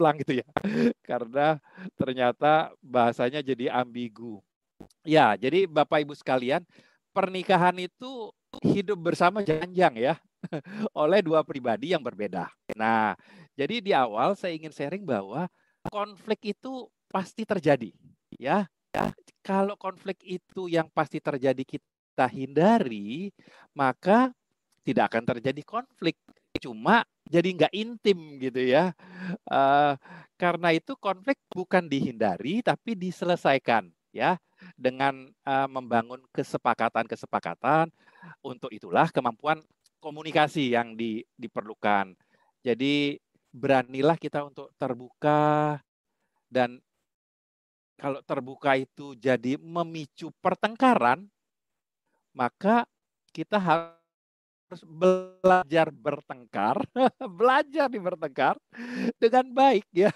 pulang gitu ya. Karena ternyata bahasanya jadi ambigu. Ya, jadi Bapak Ibu sekalian, pernikahan itu hidup bersama janjang ya, oleh dua pribadi yang berbeda. Nah, jadi di awal saya ingin sharing bahwa konflik itu pasti terjadi, ya. Kalau konflik itu yang pasti terjadi kita hindari, maka tidak akan terjadi konflik. Cuma jadi nggak intim gitu ya. Eh, karena itu konflik bukan dihindari tapi diselesaikan ya dengan membangun kesepakatan-kesepakatan. Untuk itulah kemampuan komunikasi yang diperlukan. Jadi beranilah kita untuk terbuka, dan kalau terbuka itu jadi memicu pertengkaran, maka kita harus belajar bertengkar, belajar bertengkar dengan baik ya.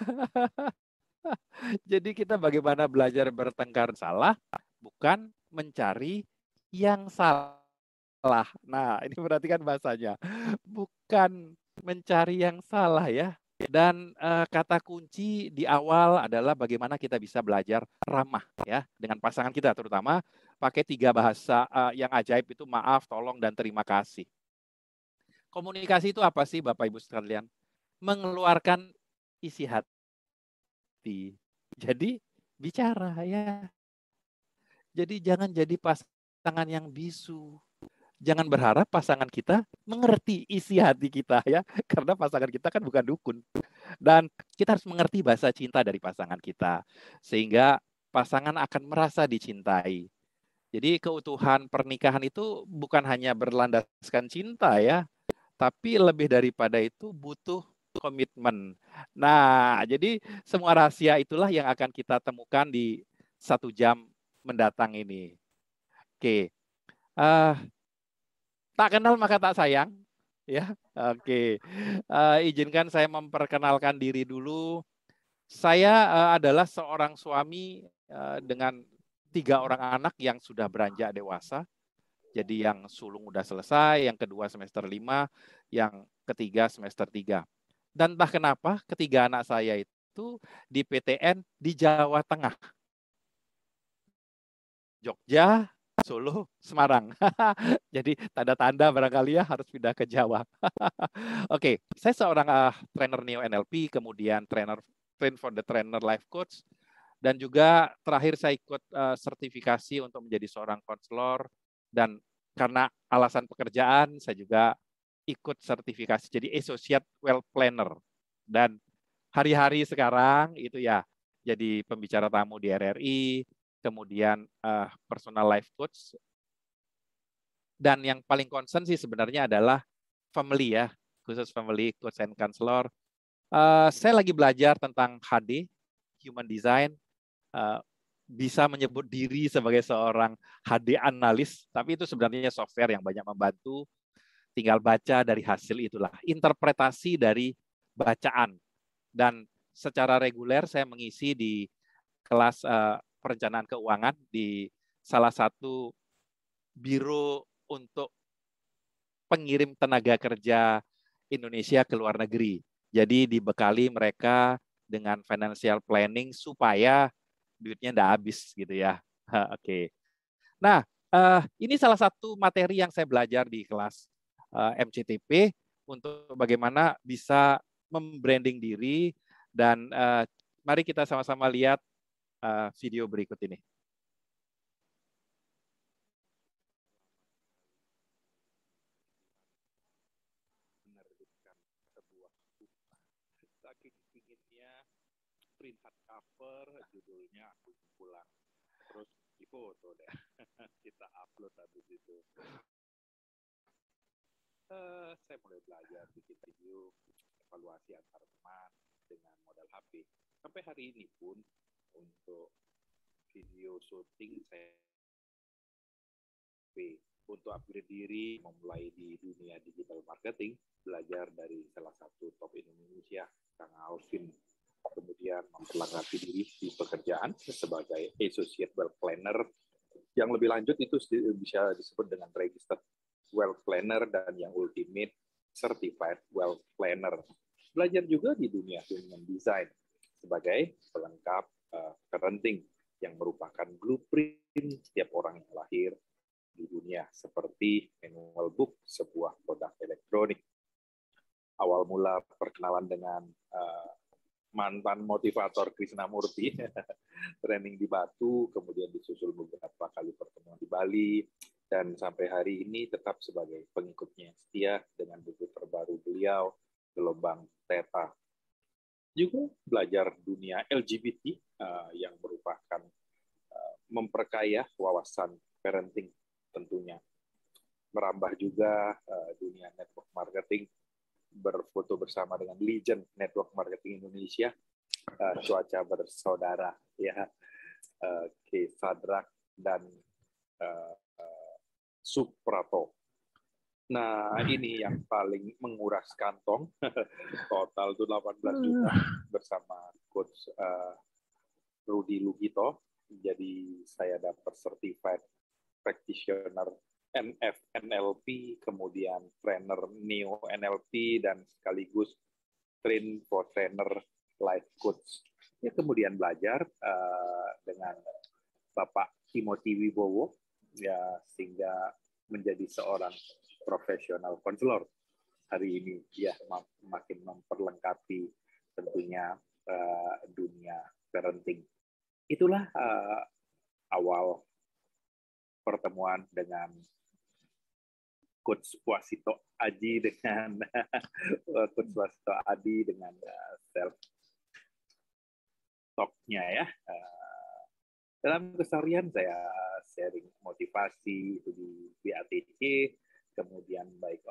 Jadi kita bagaimana belajar bertengkar salah, bukan mencari yang salah. Nah, ini perhatikan bahasanya. Bukan mencari yang salah ya. Dan kata kunci di awal adalah bagaimana kita bisa belajar ramah ya dengan pasangan kita, terutama pakai 3 bahasa yang ajaib itu maaf, tolong, dan terima kasih. Komunikasi itu apa sih Bapak Ibu sekalian? Mengeluarkan isi hati. Jadi bicara ya. Jadi jangan jadi pasangan yang bisu. Jangan berharap pasangan kita mengerti isi hati kita ya, karena pasangan kita kan bukan dukun. Dan kita harus mengerti bahasa cinta dari pasangan kita, sehingga pasangan akan merasa dicintai. Jadi keutuhan pernikahan itu bukan hanya berlandaskan cinta ya, tapi lebih daripada itu butuh komitmen. Nah, jadi semua rahasia itulah yang akan kita temukan di 1 jam mendatang ini. Oke, uh, tak kenal maka tak sayang, ya. Oke, izinkan saya memperkenalkan diri dulu. Saya adalah seorang suami dengan 3 orang anak yang sudah beranjak dewasa. Jadi yang sulung udah selesai, yang kedua semester 5, yang ketiga semester 3. Dan entah kenapa ketiga anak saya itu di PTN di Jawa Tengah. Jogja, Solo, Semarang. Jadi tanda-tanda barangkali ya harus pindah ke Jawa. Oke, saya seorang trainer Neo NLP, kemudian train for the trainer life coach, dan juga terakhir saya ikut sertifikasi untuk menjadi seorang konselor, dan karena alasan pekerjaan saya juga ikut sertifikasi jadi associate wealth planner, dan hari-hari sekarang itu ya jadi pembicara tamu di RRI, kemudian personal life coach, dan yang paling concern sih sebenarnya adalah family ya, khusus family coach and counselor. Saya lagi belajar tentang HD, human design, bisa menyebut diri sebagai seorang HD analis, tapi itu sebenarnya software yang banyak membantu. Tinggal baca dari hasil itulah, interpretasi dari bacaan. Dan secara reguler saya mengisi di kelas perencanaan keuangan di salah satu biro untuk pengirim tenaga kerja Indonesia ke luar negeri. Jadi dibekali mereka dengan financial planning supaya duitnya nggak habis gitu ya. Oke. Nah, ini salah satu materi yang saya belajar di kelas MCTP untuk bagaimana bisa membranding diri, dan mari kita sama-sama lihat video berikut ini. Menerbitkan sebuah buku, saking inginnya print hardcover, judulnya Aku Pulang. Terus difoto deh, kita upload habis itu. Saya mulai belajar bikin video evaluasi antar teman dengan modal HP. Sampai hari ini pun untuk video syuting saya untuk upgrade diri, memulai di dunia digital marketing, belajar dari salah satu top Indonesia, Kang Alvin. Kemudian memperlengkapi diri di pekerjaan sebagai associate wealth planner. Yang lebih lanjut itu bisa disebut dengan registered wealth planner dan yang ultimate certified wealth planner. Belajar juga di dunia human design sebagai pelengkap parenting yang merupakan blueprint setiap orang yang lahir di dunia, seperti manual book sebuah produk elektronik. Awal mula perkenalan dengan mantan motivator Krishnamurti, training di Batu, kemudian disusul beberapa kali pertemuan di Bali, dan sampai hari ini tetap sebagai pengikutnya setia dengan buku terbaru beliau, Gelombang Theta. Juga belajar dunia LGBT yang merupakan memperkaya wawasan parenting tentunya. Merambah juga dunia network marketing, berfoto bersama dengan legend network marketing Indonesia, Cuaca Bersaudara, ya, K. Sadrak dan Suprato. Nah, ini yang paling menguras kantong, total itu 18 juta bersama Coach Rudy Lugito. Jadi saya dapat certified practitioner NF NLP, kemudian trainer Neo NLP, dan sekaligus train for trainer life coach. Ya, kemudian belajar dengan Bapak Timothy Wibowo, ya, sehingga menjadi seorang profesional konselor hari ini, ya, makin memperlengkapi tentunya dunia parenting. Itulah awal pertemuan dengan Coach Wasito Aji dengan Coach Wasito Adi dengan self talk-nya, ya. Dalam keseharian saya sharing motivasi itu di BATC, kemudian baik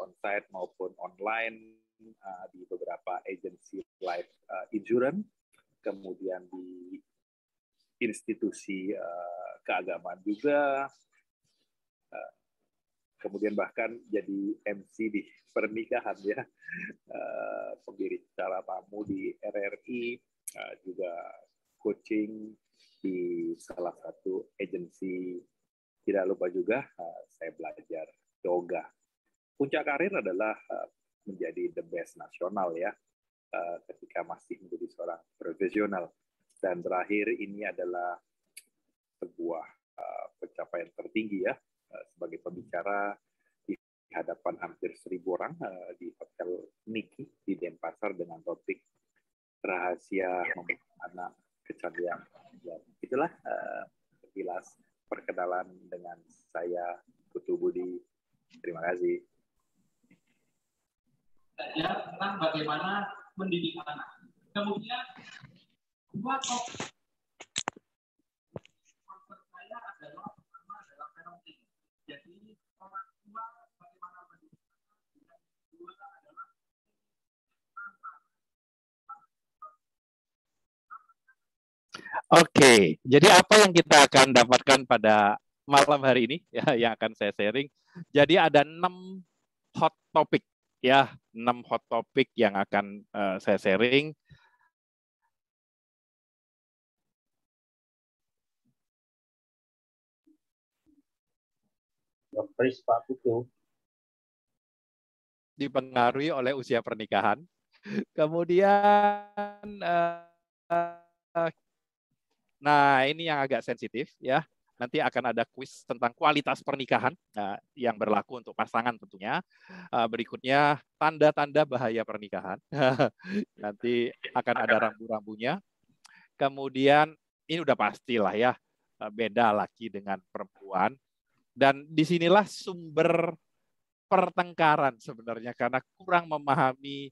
on-site maupun online di beberapa agensi life insurance, kemudian di institusi keagamaan juga, kemudian bahkan jadi MC di pernikahan, ya, pembicara tamu di RRI, juga coaching di salah satu agensi. Tidak lupa juga saya belajar yoga. Puncak karir adalah menjadi the best nasional, ya, ketika masih menjadi seorang profesional. Dan terakhir ini adalah sebuah pencapaian tertinggi, ya, sebagai pembicara di hadapan hampir 1.000 orang di Hotel Niki di Denpasar dengan topik rahasia membuat anak kecantikan. Itulah sekilas perkenalan dengan saya, Putu Budi. Terima kasih. Belajar tentang bagaimana mendidik anak. Kemudian dua topik concern saya adalah pertama adalah parenting. Jadi orang tua bagaimana mendidik anak, dan kedua adalah Oke, jadi apa yang kita akan dapatkan pada malam hari ini, ya, yang akan saya sharing. Jadi ada 6 hot topic, ya, 6 hot topic yang akan saya sharing. Dipengaruhi oleh usia pernikahan. Kemudian nah, ini yang agak sensitif, ya. Nanti akan ada kuis tentang kualitas pernikahan yang berlaku untuk pasangan tentunya. Berikutnya tanda-tanda bahaya pernikahan. Nanti akan ada rambu-rambunya. Kemudian ini udah pastilah, ya, beda laki dengan perempuan. Dan disinilah sumber pertengkaran sebenarnya, karena kurang memahami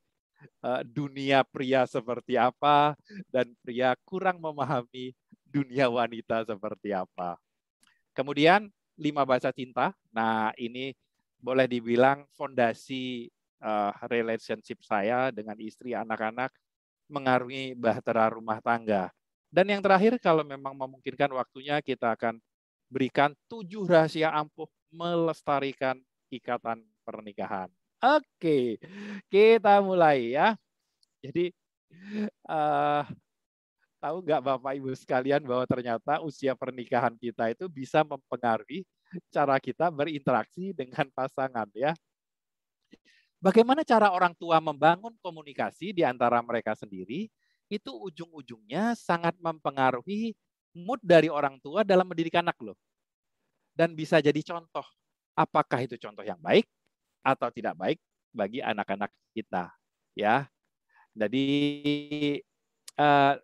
dunia pria seperti apa dan pria kurang memahami dunia wanita seperti apa. Kemudian 5 bahasa cinta. Nah, ini boleh dibilang fondasi relationship saya dengan istri, anak-anak, mengaruhi bahtera rumah tangga. Dan yang terakhir, kalau memang memungkinkan waktunya, kita akan berikan 7 rahasia ampuh melestarikan ikatan pernikahan. Oke, kita mulai, ya. Jadi tahu nggak Bapak Ibu sekalian bahwa ternyata usia pernikahan kita itu bisa mempengaruhi cara kita berinteraksi dengan pasangan, ya. Bagaimana cara orang tua membangun komunikasi di antara mereka sendiri, itu ujung-ujungnya sangat mempengaruhi mood dari orang tua dalam mendidik anak loh. Dan bisa jadi contoh. Apakah itu contoh yang baik atau tidak baik bagi anak-anak kita. Ya, jadi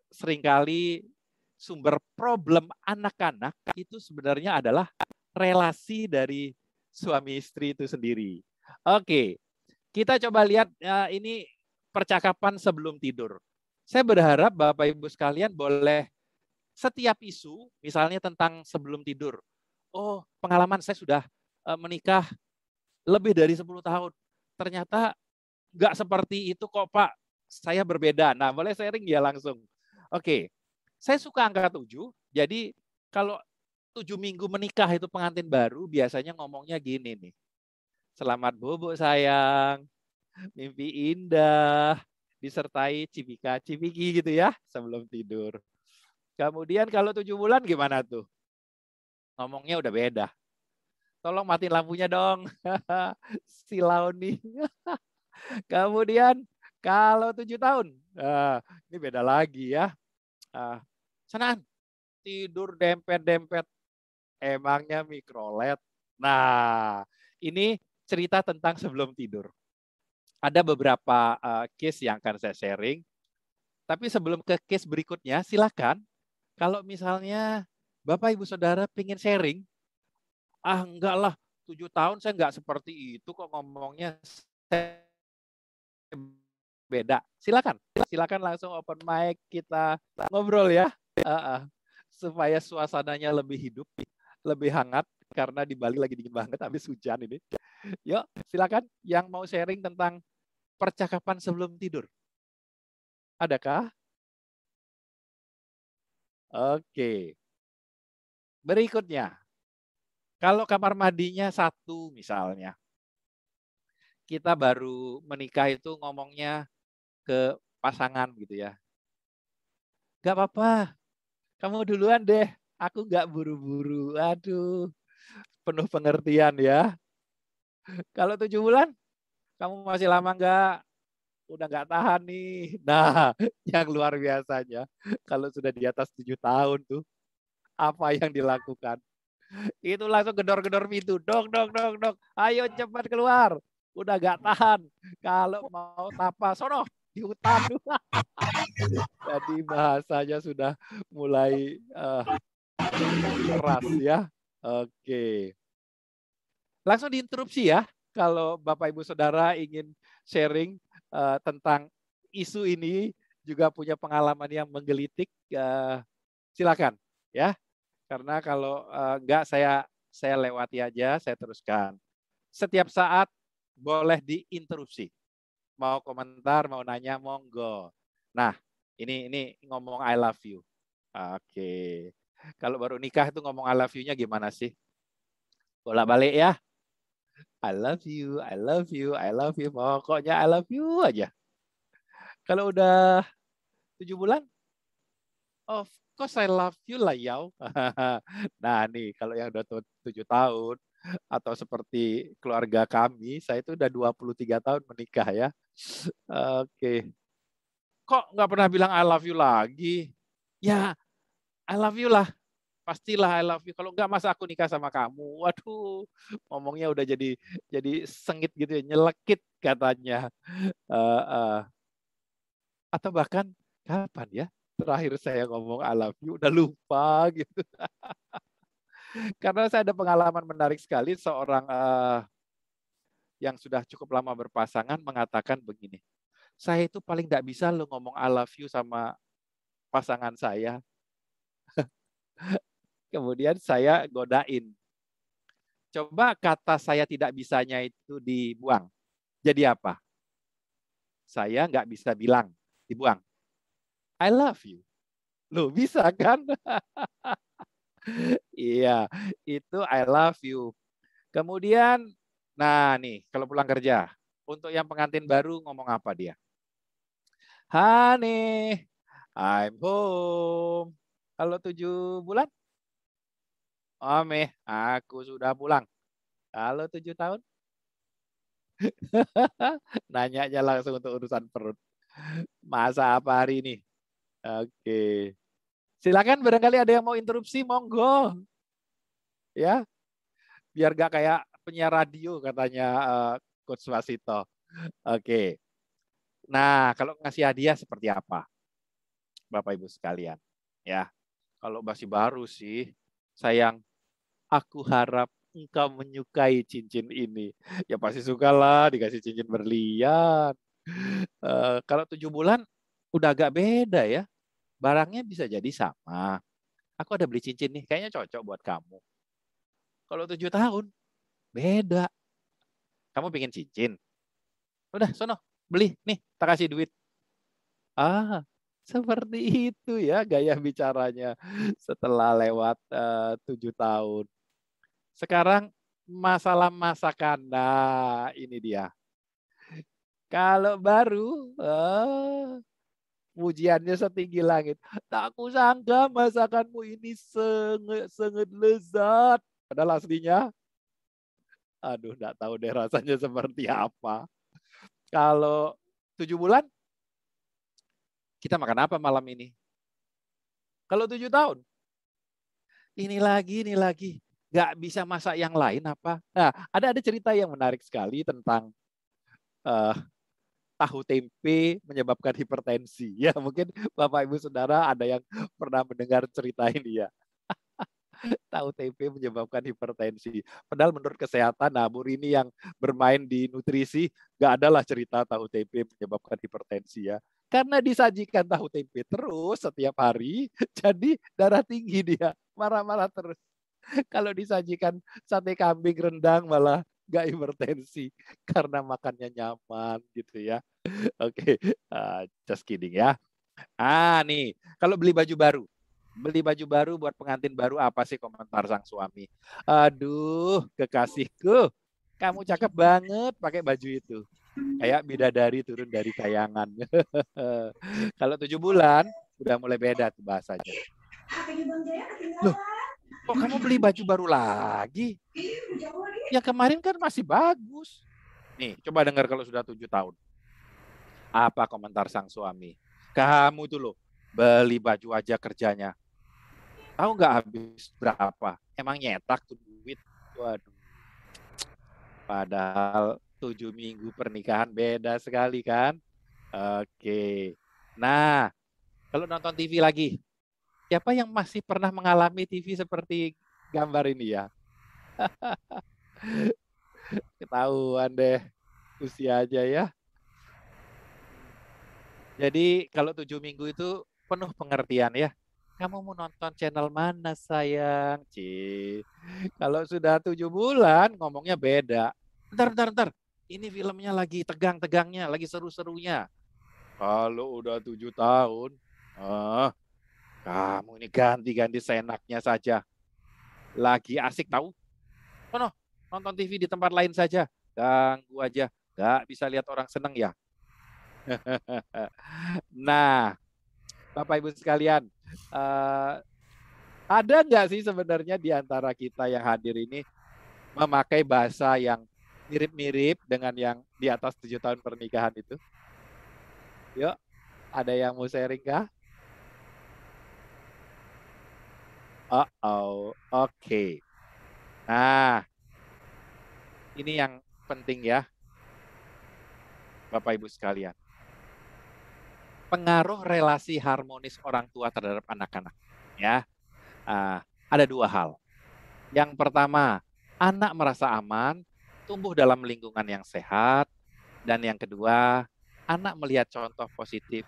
seringkali sumber problem anak-anak itu sebenarnya adalah relasi dari suami istri itu sendiri. Oke, kita coba lihat ini percakapan sebelum tidur. Saya berharap Bapak Ibu sekalian boleh setiap isu, misalnya tentang sebelum tidur. Oh, pengalaman saya sudah menikah lebih dari 10 tahun. Ternyata nggak seperti itu kok Pak, saya berbeda. Nah, boleh sharing ya langsung. Oke, saya suka angka 7, jadi kalau 7 minggu menikah itu pengantin baru, biasanya ngomongnya gini nih. Selamat bobo sayang, mimpi indah, disertai cipika-cipiki gitu ya sebelum tidur. Kemudian kalau 7 bulan gimana tuh? Ngomongnya udah beda. Tolong matiin lampunya dong. Silau nih. Kemudian kalau 7 tahun, ini beda lagi ya. Sanaan, tidur dempet-dempet, emangnya mikrolet. Nah, ini cerita tentang sebelum tidur. Ada beberapa case yang akan saya sharing. Tapi sebelum ke case berikutnya, silakan. Kalau misalnya Bapak Ibu Saudara pengen sharing, enggak lah, 7 tahun saya enggak seperti itu kok ngomongnya, saya beda. Silakan, silakan langsung open mic kita ngobrol ya, supaya suasananya lebih hidup, lebih hangat karena di Bali lagi dingin banget habis hujan ini. Yuk, silakan yang mau sharing tentang percakapan sebelum tidur. Adakah? Oke. Berikutnya, kalau kamar mandinya satu misalnya, kita baru menikah itu ngomongnya ke pasangan gitu ya. Gak apa-apa, kamu duluan deh, aku gak buru-buru. Aduh, penuh pengertian ya. Kalau 7 bulan, kamu masih lama nggak? Udah nggak tahan nih. Nah, yang luar biasanya, kalau sudah di atas 7 tahun tuh, apa yang dilakukan? Itu langsung gedor-gedor pintu. Dok, dok, dok, dok. Ayo cepat keluar. Udah gak tahan. Kalau mau tapa, sono di hutan. Jadi bahasanya sudah mulai keras ya. Oke. Langsung diinterupsi ya. Kalau Bapak Ibu Saudara ingin sharing tentang isu ini, juga punya pengalaman yang menggelitik, silakan ya. Karena kalau enggak saya lewati aja, saya teruskan. Setiap saat boleh diinterupsi. Mau komentar, mau nanya, monggo. Nah, ini ngomong I love you. Oke. Kalau baru nikah itu ngomong I love you-nya gimana sih? Bolak-balik ya. I love you, I love you, I love you. Pokoknya I love you aja. Kalau udah 7 bulan, of course I love you lah yaw. Nah nih, kalau yang udah 7 tahun, atau seperti keluarga kami, saya itu udah 23 tahun menikah ya. Oke. Kok nggak pernah bilang I love you lagi? Ya, I love you lah. Pastilah I love you. Kalau nggak masa aku nikah sama kamu. Waduh, ngomongnya udah jadi sengit gitu ya, nyelekit katanya. Atau bahkan kapan ya terakhir saya ngomong I love you udah lupa gitu. Karena saya ada pengalaman menarik sekali, seorang yang sudah cukup lama berpasangan mengatakan begini, saya itu paling tidak bisa lo ngomong I love you sama pasangan saya. Kemudian saya godain. Coba kata saya tidak bisanya itu dibuang. Jadi apa? Saya nggak bisa bilang, dibuang. I love you. Loh bisa kan? Iya, itu I love you. Kemudian, nah nih, kalau pulang kerja, untuk yang pengantin baru ngomong apa dia? Honey, I'm home. Kalau 7 bulan? Ome, aku sudah pulang. Kalau 7 tahun? Nanyanya langsung untuk urusan perut. Masa apa hari ini? Oke. Silakan barangkali ada yang mau interupsi, monggo. Ya, biar gak kayak penyiar radio katanya Coach Wasito. Oke. Nah, kalau ngasih hadiah seperti apa? Bapak Ibu sekalian. Ya, kalau masih baru sih, sayang, aku harap engkau menyukai cincin ini. Ya pasti sukalah dikasih cincin berlian. Kalau 7 bulan udah agak beda ya. Barangnya bisa jadi sama. Aku ada beli cincin nih, kayaknya cocok buat kamu. Kalau 7 tahun, beda. Kamu pengen cincin? Udah, sono, beli. Nih, tak kasih duit. Ah, seperti itu ya gaya bicaranya setelah lewat 7 tahun. Sekarang masalah masakan. Nah, ini dia. Kalau baru, pujiannya setinggi langit. Tak kusangka masakanmu ini sangat lezat. Padahal aslinya, aduh, nggak tahu deh rasanya seperti apa. Kalau 7 bulan, kita makan apa malam ini? Kalau 7 tahun, ini lagi. Nggak bisa masak yang lain apa? Nah, ada cerita yang menarik sekali tentang tahu tempe menyebabkan hipertensi. Ya, mungkin Bapak Ibu Saudara ada yang pernah mendengar cerita ini ya. Tahu tempe menyebabkan hipertensi. Padahal menurut kesehatan, nah ini yang bermain di nutrisi, nggak adalah cerita tahu tempe menyebabkan hipertensi ya. Karena disajikan tahu tempe terus setiap hari, jadi darah tinggi dia, marah-marah terus. Kalau disajikan sate kambing rendang malah nggak hipertensi karena makannya nyaman gitu ya. Oke, just kidding ya. Nih, kalau beli baju baru buat pengantin baru, apa sih komentar sang suami? Aduh, kekasihku, kamu cakep banget pakai baju itu. Kayak bidadari turun dari kayangan. Kalau 7 bulan, udah mulai beda tuh bahasanya. Loh, kok kamu beli baju baru lagi? Ya kemarin kan masih bagus. Nih, coba dengar kalau sudah 7 tahun. Apa komentar sang suami? Kamu tuh loh, beli baju aja kerjanya. Tahu nggak habis berapa? Emang nyetak tuh duit. Waduh. Padahal 7 minggu pernikahan beda sekali kan? Oke. Nah, kalau nonton TV lagi, siapa yang masih pernah mengalami TV seperti gambar ini ya? Ketahuan deh usia aja ya. Jadi kalau 7 minggu itu penuh pengertian ya. Kamu mau nonton channel mana sayang? Kalau sudah 7 bulan ngomongnya beda. Ntar. Ini filmnya lagi tegang-tegangnya, lagi seru-serunya. Kalau udah 7 tahun, kamu ini ganti-ganti seenaknya saja. Lagi asik tahu? Nonton TV di tempat lain saja. Ganggu aja. Gak bisa lihat orang seneng ya. Nah, Bapak Ibu sekalian, ada nggak sih sebenarnya di antara kita yang hadir ini memakai bahasa yang mirip-mirip dengan yang di atas 7 tahun pernikahan itu? Yuk, ada yang mau sharing kah? Oke. Nah, ini yang penting ya, Bapak Ibu sekalian. Pengaruh relasi harmonis orang tua terhadap anak-anak. Ya, ada 2 hal. Yang pertama, anak merasa aman, tumbuh dalam lingkungan yang sehat. Dan yang kedua, anak melihat contoh positif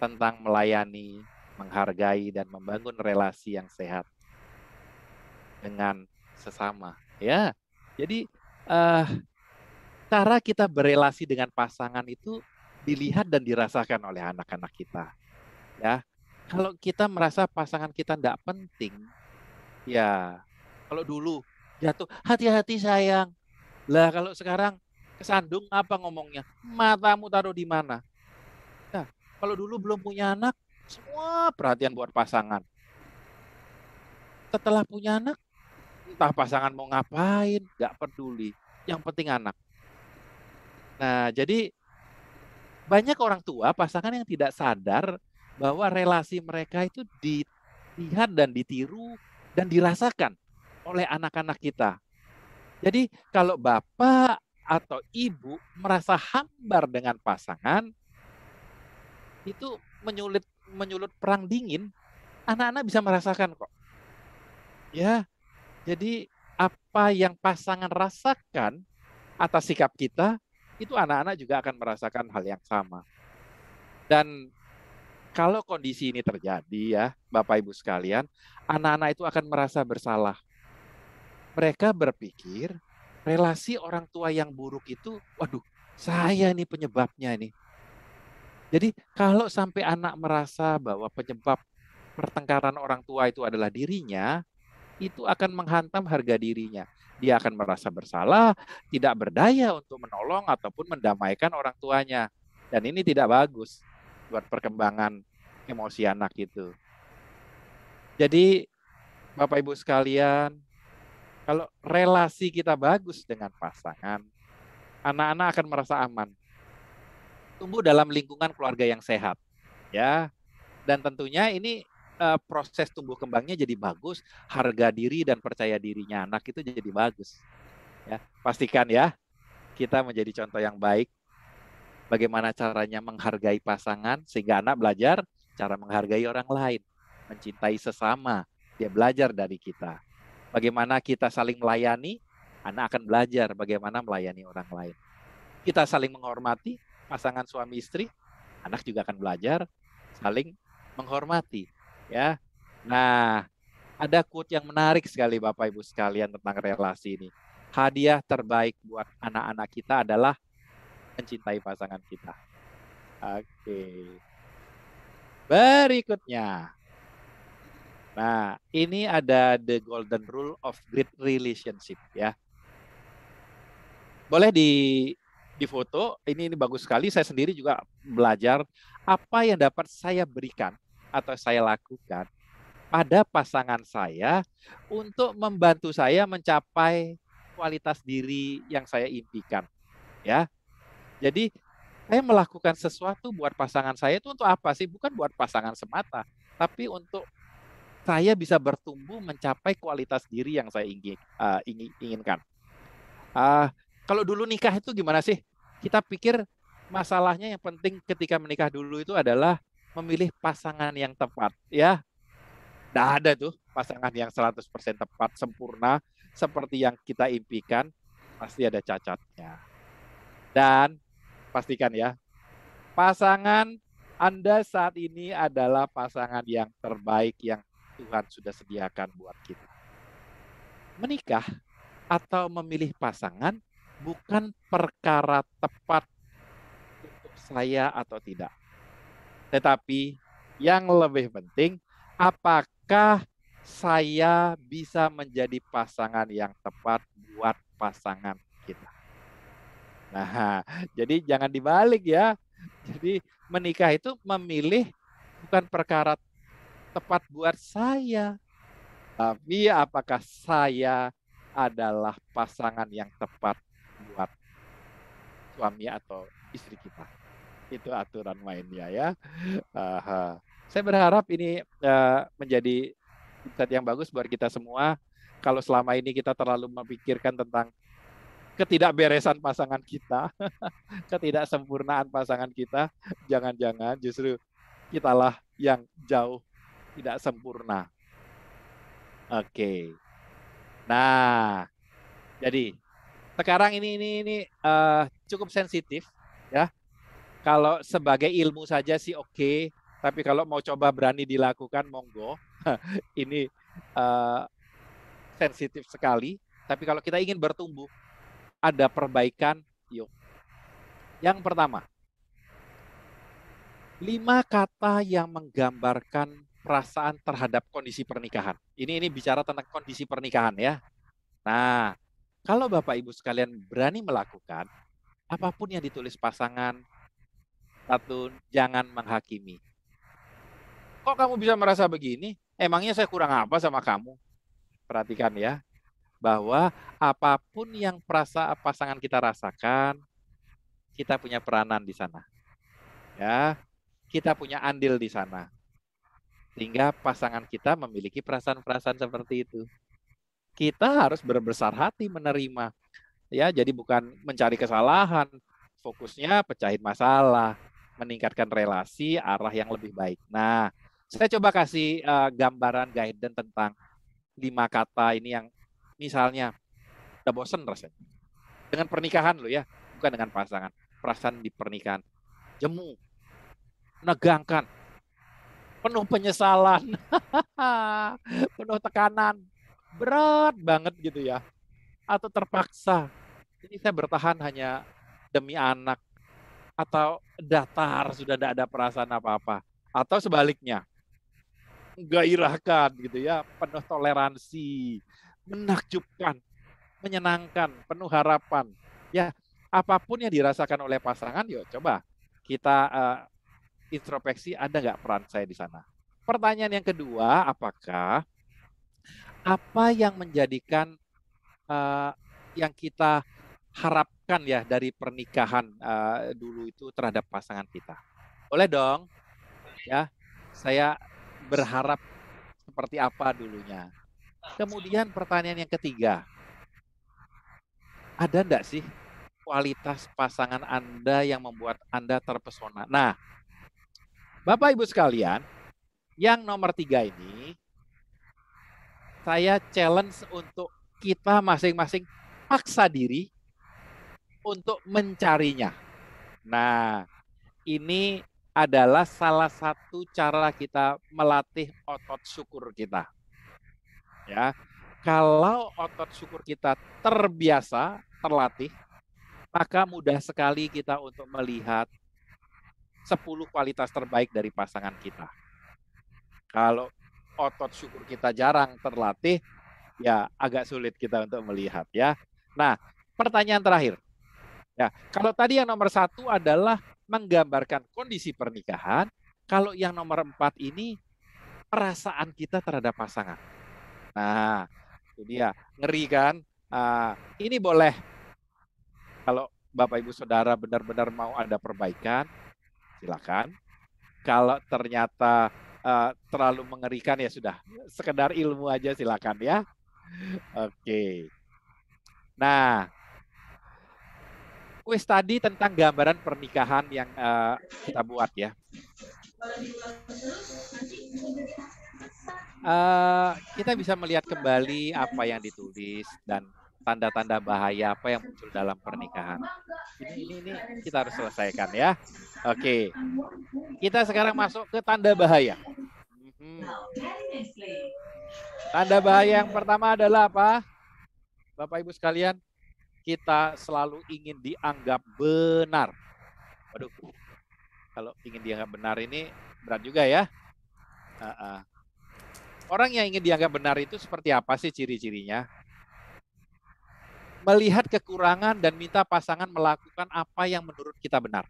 tentang melayani, menghargai, dan membangun relasi yang sehat dengan sesama. Ya, jadi cara kita berelasi dengan pasangan itu dilihat dan dirasakan oleh anak-anak kita. Ya, kalau kita merasa pasangan kita tidak penting, ya kalau dulu jatuh, hati-hati sayang. Lah kalau sekarang kesandung apa ngomongnya? Matamu taruh di mana? Nah, kalau dulu belum punya anak, semua perhatian buat pasangan. Setelah punya anak, entah pasangan mau ngapain, nggak peduli. Yang penting anak. Nah, jadi banyak orang tua pasangan yang tidak sadar bahwa relasi mereka itu dilihat dan ditiru dan dirasakan oleh anak-anak kita. Jadi kalau bapak atau ibu merasa hambar dengan pasangan, itu menyulut perang dingin, anak-anak bisa merasakan kok. Ya, jadi apa yang pasangan rasakan atas sikap kita, itu anak-anak juga akan merasakan hal yang sama. Dan kalau kondisi ini terjadi ya, Bapak Ibu sekalian, anak-anak itu akan merasa bersalah. Mereka berpikir relasi orang tua yang buruk itu, waduh, saya ini penyebabnya ini. Jadi kalau sampai anak merasa bahwa penyebab pertengkaran orang tua itu adalah dirinya, itu akan menghantam harga dirinya. Dia akan merasa bersalah, tidak berdaya untuk menolong ataupun mendamaikan orang tuanya. Dan ini tidak bagus buat perkembangan emosi anak itu. Jadi Bapak Ibu sekalian, kalau relasi kita bagus dengan pasangan, anak-anak akan merasa aman. Tumbuh dalam lingkungan keluarga yang sehat, ya. Dan tentunya ini proses tumbuh kembangnya jadi bagus, harga diri dan percaya dirinya anak itu jadi bagus. Ya, pastikan ya, kita menjadi contoh yang baik. Bagaimana caranya menghargai pasangan sehingga anak belajar cara menghargai orang lain, mencintai sesama. Dia belajar dari kita. Bagaimana kita saling melayani, anak akan belajar bagaimana melayani orang lain. Kita saling menghormati pasangan suami istri, anak juga akan belajar saling menghormati, ya. Nah, ada quote yang menarik sekali Bapak Ibu sekalian tentang relasi ini. Hadiah terbaik buat anak-anak kita adalah mencintai pasangan kita. Oke. Berikutnya. Nah, ini ada the golden rule of great relationship ya. Boleh di foto, ini bagus sekali. Saya sendiri juga belajar apa yang dapat saya berikan atau saya lakukan pada pasangan saya untuk membantu saya mencapai kualitas diri yang saya impikan. Ya, jadi saya melakukan sesuatu buat pasangan saya itu untuk apa sih? Bukan buat pasangan semata, tapi untuk saya bisa bertumbuh mencapai kualitas diri yang saya inginkan. Kalau dulu nikah itu gimana sih? Kita pikir masalahnya yang penting ketika menikah dulu itu adalah memilih pasangan yang tepat, ya. Tidak ada tuh pasangan yang 100% tepat, sempurna, seperti yang kita impikan, pasti ada cacatnya. Dan pastikan ya, pasangan Anda saat ini adalah pasangan yang terbaik yang Tuhan sudah sediakan buat kita. Menikah atau memilih pasangan bukan perkara tepat untuk saya atau tidak. Tetapi yang lebih penting, apakah saya bisa menjadi pasangan yang tepat buat pasangan kita. Nah, jadi jangan dibalik ya. Jadi menikah itu memilih bukan perkara tepat buat saya, tapi apakah saya adalah pasangan yang tepat buat suami atau istri kita. Itu aturan mainnya ya. Saya berharap ini menjadi insight yang bagus buat kita semua. Kalau selama ini kita terlalu memikirkan tentang ketidakberesan pasangan kita, ketidaksempurnaan pasangan kita, jangan-jangan justru kitalah yang jauh tidak sempurna. Oke. Nah, jadi sekarang ini cukup sensitif ya. Kalau sebagai ilmu saja sih oke, tapi kalau mau coba berani dilakukan monggo. Ini sensitif sekali, tapi kalau kita ingin bertumbuh, ada perbaikan, yuk. Yang pertama, 5 kata yang menggambarkan perasaan terhadap kondisi pernikahan. Ini bicara tentang kondisi pernikahan ya. Nah, kalau Bapak Ibu sekalian berani melakukan, apapun yang ditulis pasangan, satu, jangan menghakimi. Kok kamu bisa merasa begini? Emangnya saya kurang apa sama kamu? Perhatikan ya, bahwa apapun yang pasangan kita rasakan, kita punya peranan di sana. Ya, kita punya andil di sana. Sehingga pasangan kita memiliki perasaan-perasaan seperti itu. Kita harus berbesar hati menerima. Ya, jadi bukan mencari kesalahan, fokusnya pecahin masalah, meningkatkan relasi arah yang lebih baik. Nah, saya coba kasih gambaran guidance tentang 5 kata ini yang misalnya udah bosen rasanya. Dengan pernikahan loh ya, bukan dengan pasangan. Perasaan di pernikahan. Jemu, menegangkan, penuh penyesalan, penuh tekanan, berat banget gitu ya. Atau terpaksa. Ini saya bertahan hanya demi anak. Atau datar, sudah tidak ada perasaan apa-apa. Atau sebaliknya, menggairahkan gitu ya, penuh toleransi, menakjubkan, menyenangkan, penuh harapan. Ya, apapun yang dirasakan oleh pasangan, yuk coba kita introspeksi, ada nggak peran saya di sana. Pertanyaan yang kedua, apakah apa yang menjadikan yang kita harapkan ya dari pernikahan dulu itu terhadap pasangan kita? Boleh dong, ya. Saya berharap seperti apa dulunya. Kemudian pertanyaan yang ketiga, ada enggak sih kualitas pasangan Anda yang membuat Anda terpesona? Nah, Bapak Ibu sekalian, yang nomor 3 ini, saya challenge untuk kita masing-masing paksa diri untuk mencarinya. Nah, ini adalah salah satu cara kita melatih otot syukur kita. Ya, kalau otot syukur kita terbiasa, terlatih, maka mudah sekali kita untuk melihat 10 kualitas terbaik dari pasangan kita. Kalau otot syukur kita jarang terlatih, ya agak sulit kita untuk melihat ya. Nah, pertanyaan terakhir. Ya, kalau tadi yang nomor 1 adalah menggambarkan kondisi pernikahan, kalau yang nomor 4 ini perasaan kita terhadap pasangan. Nah, itu dia, ngeri kan? Ini boleh, kalau Bapak Ibu Saudara benar-benar mau ada perbaikan, silakan. Kalau ternyata terlalu mengerikan ya sudah, sekedar ilmu aja silakan ya. Oke. Nah, kuis tadi tentang gambaran pernikahan yang kita buat ya. Kita bisa melihat kembali apa yang ditulis dan tanda-tanda bahaya apa yang muncul dalam pernikahan. Ini kita harus selesaikan ya. Oke. Kita sekarang masuk ke tanda bahaya. Tanda bahaya yang pertama adalah apa? Bapak Ibu sekalian, kita selalu ingin dianggap benar. Waduh, kalau ingin dianggap benar ini berat juga ya. Orang yang ingin dianggap benar itu seperti apa sih ciri-cirinya? Melihat kekurangan dan minta pasangan melakukan apa yang menurut kita benar.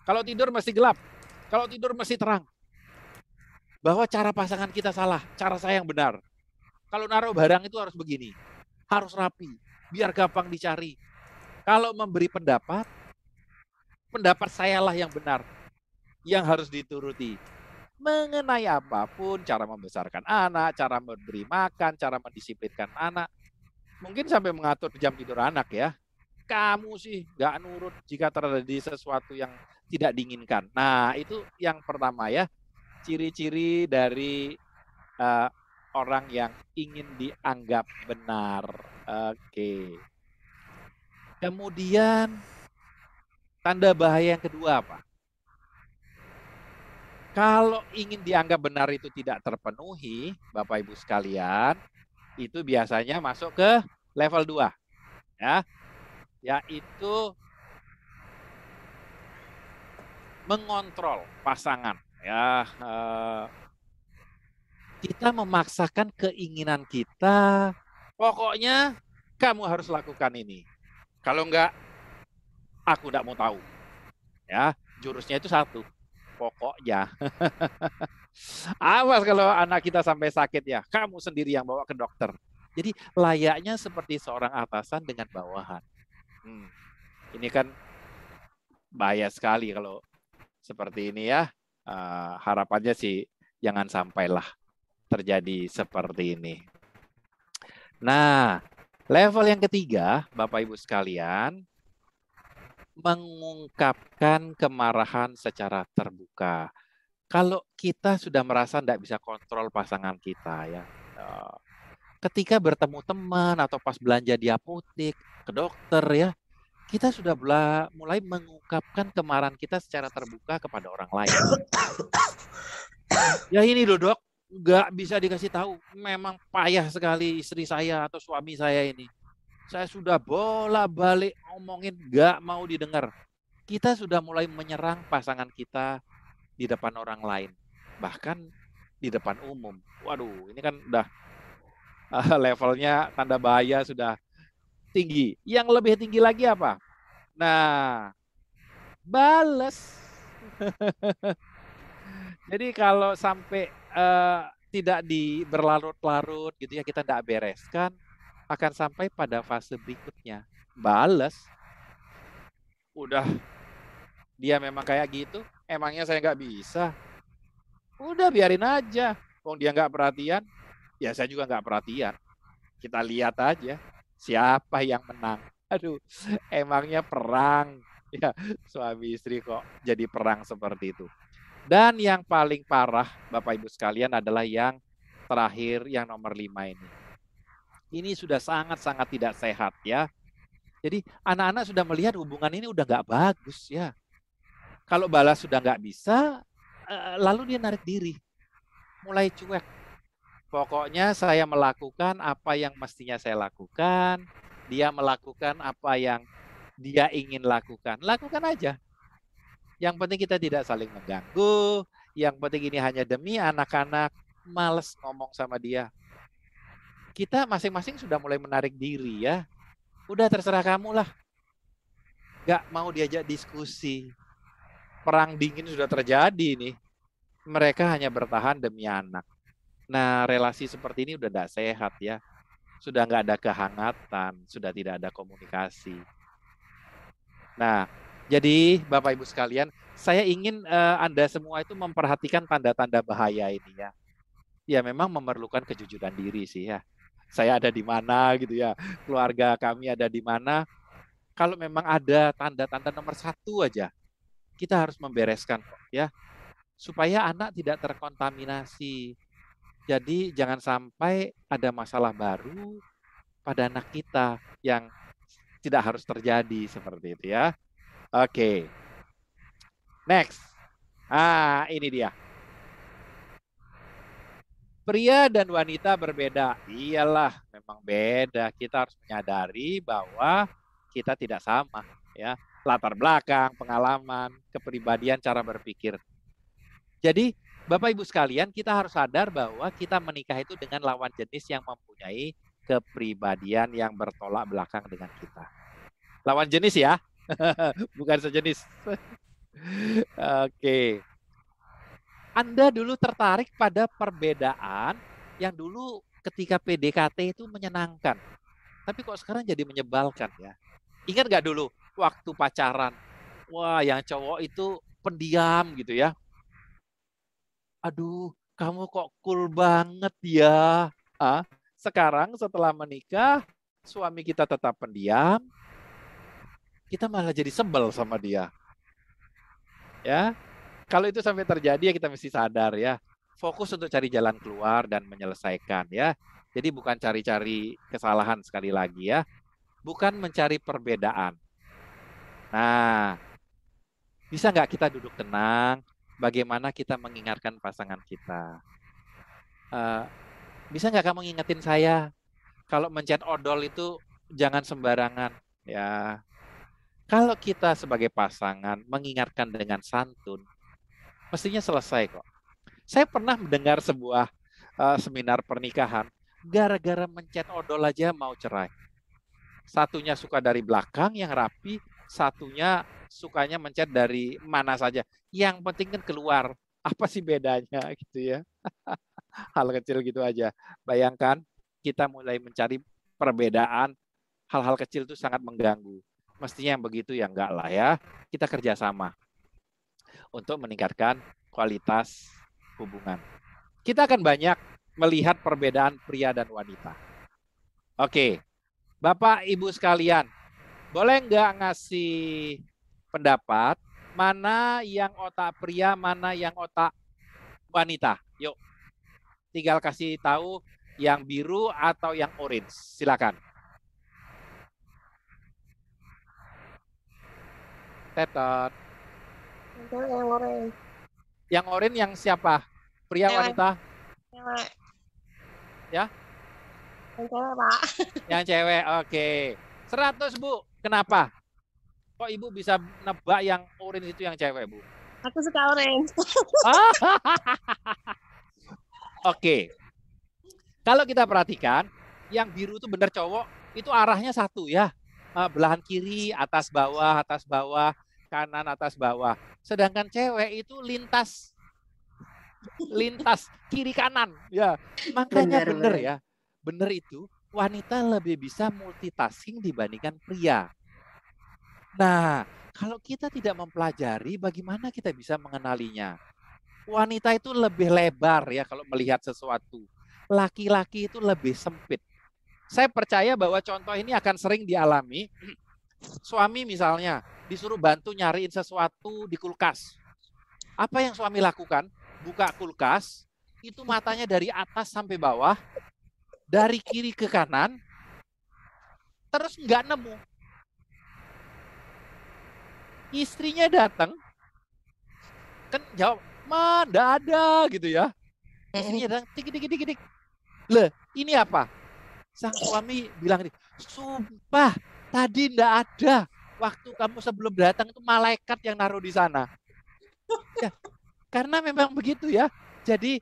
Kalau tidur mesti gelap, kalau tidur mesti terang. Bahwa cara pasangan kita salah, cara saya yang benar. Kalau naruh barang itu harus begini, harus rapi, biar gampang dicari. Kalau memberi pendapat sayalah yang benar, yang harus dituruti. Mengenai apapun, cara membesarkan anak, cara memberi makan, cara mendisiplinkan anak, mungkin sampai mengatur jam tidur anak ya. Kamu sih nggak nurut jika terjadi sesuatu yang tidak diinginkan. Nah, itu yang pertama ya, ciri-ciri dari orang yang ingin dianggap benar. Oke. Kemudian tanda bahaya yang kedua apa? Kalau ingin dianggap benar itu tidak terpenuhi, Bapak Ibu sekalian, itu biasanya masuk ke level 2. Ya. Yaitu mengontrol pasangan, ya. Kita memaksakan keinginan kita, pokoknya kamu harus lakukan ini. Kalau enggak, aku enggak mau tahu. Ya, jurusnya itu satu. Pokoknya. Awas kalau anak kita sampai sakit ya, kamu sendiri yang bawa ke dokter. Jadi layaknya seperti seorang atasan dengan bawahan. Ini kan bahaya sekali kalau seperti ini ya. Harapannya sih jangan sampailah terjadi seperti ini. Nah, level yang ketiga, Bapak Ibu sekalian, mengungkapkan kemarahan secara terbuka. Kalau kita sudah merasa tidak bisa kontrol pasangan kita ya, ketika bertemu teman atau pas belanja di apotek, ke dokter ya, kita sudah mulai mengungkapkan kemarahan kita secara terbuka kepada orang lain. Ya ini loh dok, nggak bisa dikasih tahu. Memang payah sekali istri saya atau suami saya ini. Saya sudah bolak-balik ngomongin nggak mau didengar. Kita sudah mulai menyerang pasangan kita di depan orang lain. Bahkan di depan umum. Waduh, ini kan udah levelnya tanda bahaya sudah tinggi. Yang lebih tinggi lagi apa? Nah, bales. Jadi kalau sampai tidak berlarut-larut gitu ya, kita tidak bereskan, akan sampai pada fase berikutnya. Bales. Udah dia memang kayak gitu, emangnya saya nggak bisa? Udah biarin aja. Wong dia nggak perhatian, ya saya juga nggak perhatian. Kita lihat aja siapa yang menang. Aduh, emangnya perang. Ya, suami istri kok jadi perang seperti itu. Dan yang paling parah, Bapak Ibu sekalian, adalah yang terakhir, yang nomor 5 ini. Ini sudah sangat-sangat tidak sehat ya. Jadi anak-anak sudah melihat hubungan ini udah nggak bagus ya. Kalau balas sudah nggak bisa, lalu dia narik diri, mulai cuek. Pokoknya saya melakukan apa yang mestinya saya lakukan, dia melakukan apa yang dia ingin lakukan. Lakukan aja. Yang penting kita tidak saling mengganggu, yang penting ini hanya demi anak-anak, males ngomong sama dia. Kita masing-masing sudah mulai menarik diri ya. Udah terserah kamu lah. Gak mau diajak diskusi. Perang dingin sudah terjadi nih. Mereka hanya bertahan demi anak. Nah, relasi seperti ini udah tidak sehat ya. Sudah nggak ada kehangatan, sudah tidak ada komunikasi. Nah, jadi Bapak Ibu sekalian, saya ingin Anda semua itu memperhatikan tanda-tanda bahaya ini ya. Ya memang memerlukan kejujuran diri sih ya. Saya ada di mana gitu ya, keluarga kami ada di mana. Kalau memang ada tanda-tanda nomor 1 aja, kita harus membereskan kok ya. Supaya anak tidak terkontaminasi. Jadi jangan sampai ada masalah baru pada anak kita yang tidak harus terjadi seperti itu ya. Oke. Next. Ini dia. Pria dan wanita berbeda. Iyalah, memang beda. Kita harus menyadari bahwa kita tidak sama ya. Latar belakang, pengalaman, kepribadian, cara berpikir. Jadi, Bapak Ibu sekalian, kita harus sadar bahwa kita menikah itu dengan lawan jenis yang mempunyai kepribadian yang bertolak belakang dengan kita. Lawan jenis ya, bukan sejenis. Oke. Anda dulu tertarik pada perbedaan yang dulu ketika PDKT itu menyenangkan. Tapi kok sekarang jadi menyebalkan ya. Ingat nggak dulu waktu pacaran? Wah, yang cowok itu pendiam gitu ya. Aduh, kamu kok cool banget ya. Sekarang setelah menikah, suami kita tetap pendiam, kita malah jadi sebel sama dia. Ya, kalau itu sampai terjadi ya kita mesti sadar ya. Fokus untuk cari jalan keluar dan menyelesaikan ya. Jadi bukan cari-cari kesalahan sekali lagi ya. Bukan mencari perbedaan. Nah, bisa nggak kita duduk tenang? Bagaimana kita mengingatkan pasangan kita? Bisa nggak kamu ngingetin saya? Kalau mencet odol itu jangan sembarangan ya. Kalau kita sebagai pasangan mengingatkan dengan santun, mestinya selesai kok. Saya pernah mendengar sebuah seminar pernikahan, gara-gara mencet odol aja mau cerai. Satunya suka dari belakang yang rapi, satunya sukanya mencet dari mana saja. Yang penting kan keluar. Apa sih bedanya gitu ya? Hal kecil gitu aja. Bayangkan kita mulai mencari perbedaan, hal-hal kecil itu sangat mengganggu. Mestinya yang begitu ya enggak lah ya. Kita kerjasama untuk meningkatkan kualitas hubungan. Kita akan banyak melihat perbedaan pria dan wanita. Oke, Bapak Ibu sekalian, boleh nggak ngasih pendapat mana yang otak pria, mana yang otak wanita? Yuk, tinggal kasih tahu yang biru atau yang orange. Silakan. Tetot. Yang orange. Yang orange yang siapa? Pria, Cewek. wanita? Cewek. Ya? Yang cewek, Pak. Yang cewek, oke. 100, Bu. Kenapa? Kok Ibu bisa nebak yang orange itu yang cewek, Bu? Aku suka orange. Oke. Kalau kita perhatikan, yang biru itu benar cowok, itu arahnya satu ya. Belahan kiri, atas bawah, kanan, atas bawah. Sedangkan cewek itu lintas kiri kanan ya. Makanya benar ya. Benar itu wanita lebih bisa multitasking dibandingkan pria. Nah, kalau kita tidak mempelajari bagaimana kita bisa mengenalinya. Wanita itu lebih lebar ya kalau melihat sesuatu. Laki-laki itu lebih sempit. Saya percaya bahwa contoh ini akan sering dialami. Suami misalnya disuruh bantu nyariin sesuatu di kulkas. Apa yang suami lakukan? Buka kulkas, itu matanya dari atas sampai bawah, dari kiri ke kanan, terus nggak nemu. Istrinya datang, kan jawab, "Ma, nggak ada," gitu ya. Istrinya datang, tik. Loh, ini apa? Sang suami bilang, "Sumpah, tadi nggak ada. Waktu kamu sebelum datang itu malaikat yang naruh di sana." Ya, karena memang begitu ya. Jadi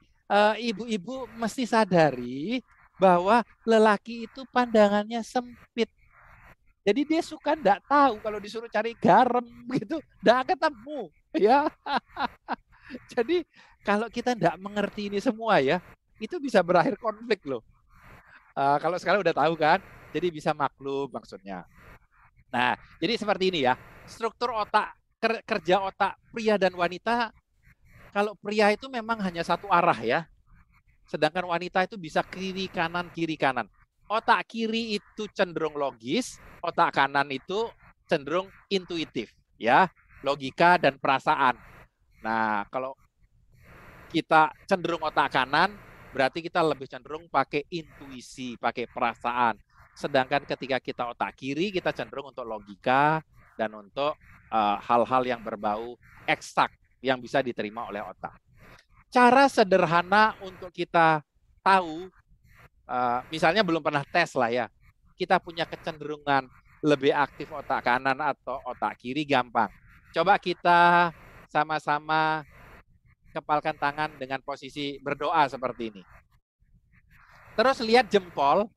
ibu-ibu mesti sadari bahwa lelaki itu pandangannya sempit. Jadi dia suka nggak tahu kalau disuruh cari garam gitu, nggak ketemu ya. Jadi kalau kita nggak mengerti ini semua ya, itu bisa berakhir konflik loh. Kalau sekarang udah tahu kan, jadi bisa maklum maksudnya. Nah, jadi seperti ini ya, struktur otak, kerja otak pria dan wanita, kalau pria itu memang hanya satu arah ya, sedangkan wanita itu bisa kiri kanan. Otak kiri itu cenderung logis, otak kanan itu cenderung intuitif ya, logika dan perasaan. Nah, kalau kita cenderung otak kanan, berarti kita lebih cenderung pakai intuisi, pakai perasaan. Sedangkan ketika kita otak kiri, kita cenderung untuk logika dan untuk hal-hal yang berbau eksak yang bisa diterima oleh otak. Cara sederhana untuk kita tahu, misalnya belum pernah tes lah ya, kita punya kecenderungan lebih aktif otak kanan atau otak kiri, gampang. Coba kita sama-sama kepalkan tangan dengan posisi berdoa seperti ini. Terus lihat jempol,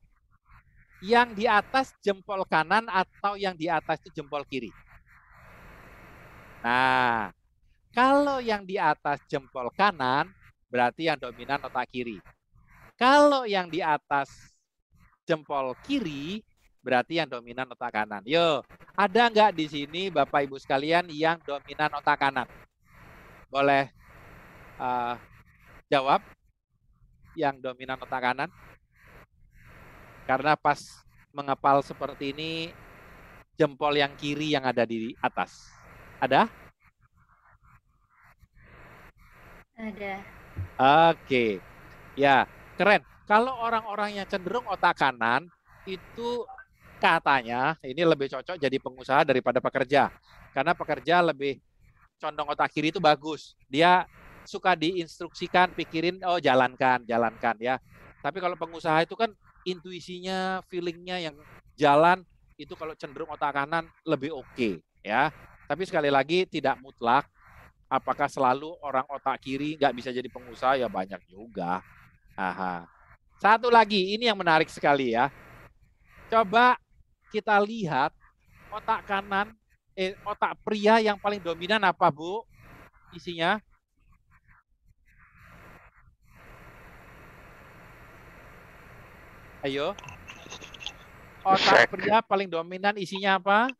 yang di atas jempol kanan atau yang di atas itu jempol kiri. Nah, kalau yang di atas jempol kanan, berarti yang dominan otak kiri. Kalau yang di atas jempol kiri, berarti yang dominan otak kanan. Yo, ada nggak di sini Bapak Ibu sekalian yang dominan otak kanan? Boleh jawab yang dominan otak kanan? Karena pas mengepal seperti ini, jempol yang kiri yang ada di atas. Ada? Ada. Oke. Ya, keren. Kalau orang-orang yang cenderung otak kanan, itu katanya ini lebih cocok jadi pengusaha daripada pekerja. Karena pekerja lebih condong otak kiri itu bagus. Dia suka diinstruksikan, pikirin, oh jalankan ya. Tapi kalau pengusaha itu kan intuisinya, feelingnya yang jalan, itu kalau cenderung otak kanan lebih oke ya. Tapi sekali lagi tidak mutlak. Apakah selalu orang otak kiri nggak bisa jadi pengusaha? Ya banyak juga. Aha. Satu lagi, ini yang menarik sekali ya. Coba kita lihat otak kanan, otak pria yang paling dominan apa, Bu? Isinya? Ayo. Otak pria paling dominan isinya apa?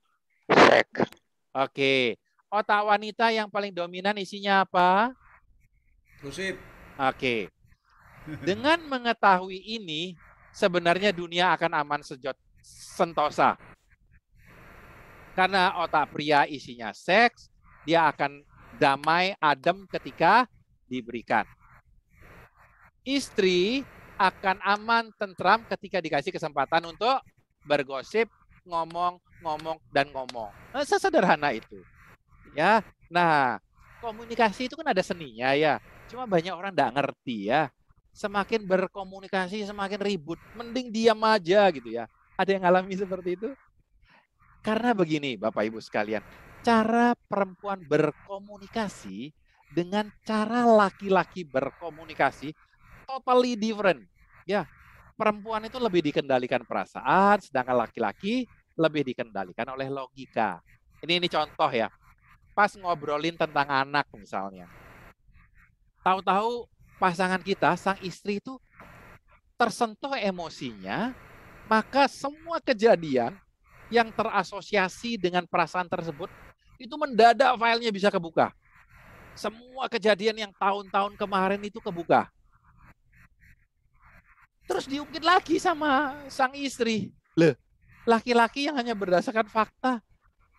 Cek. Oke. Otak wanita yang paling dominan isinya apa? Gosip. Oke. Dengan mengetahui ini, sebenarnya dunia akan aman sentosa. Karena otak pria isinya seks, dia akan damai, adem ketika diberikan. Istri akan aman, tentram ketika dikasih kesempatan untuk bergosip, ngomong, dan ngomong. Sesederhana itu. Ya, nah komunikasi itu kan ada seninya ya. Cuma banyak orang nggak ngerti ya. Semakin berkomunikasi semakin ribut. Mending diam aja gitu ya. Ada yang alami seperti itu? Karena begini Bapak Ibu sekalian. Cara perempuan berkomunikasi dengan cara laki-laki berkomunikasi totally different. Ya, perempuan itu lebih dikendalikan perasaan, sedangkan laki-laki lebih dikendalikan oleh logika. Ini contoh ya. Pas ngobrolin tentang anak misalnya. Tahu-tahu pasangan kita, sang istri itu tersentuh emosinya, maka semua kejadian yang terasosiasi dengan perasaan tersebut itu mendadak filenya bisa kebuka. Semua kejadian yang tahun-tahun kemarin itu kebuka. Terus diungkit lagi sama sang istri. Loh, laki-laki yang hanya berdasarkan fakta.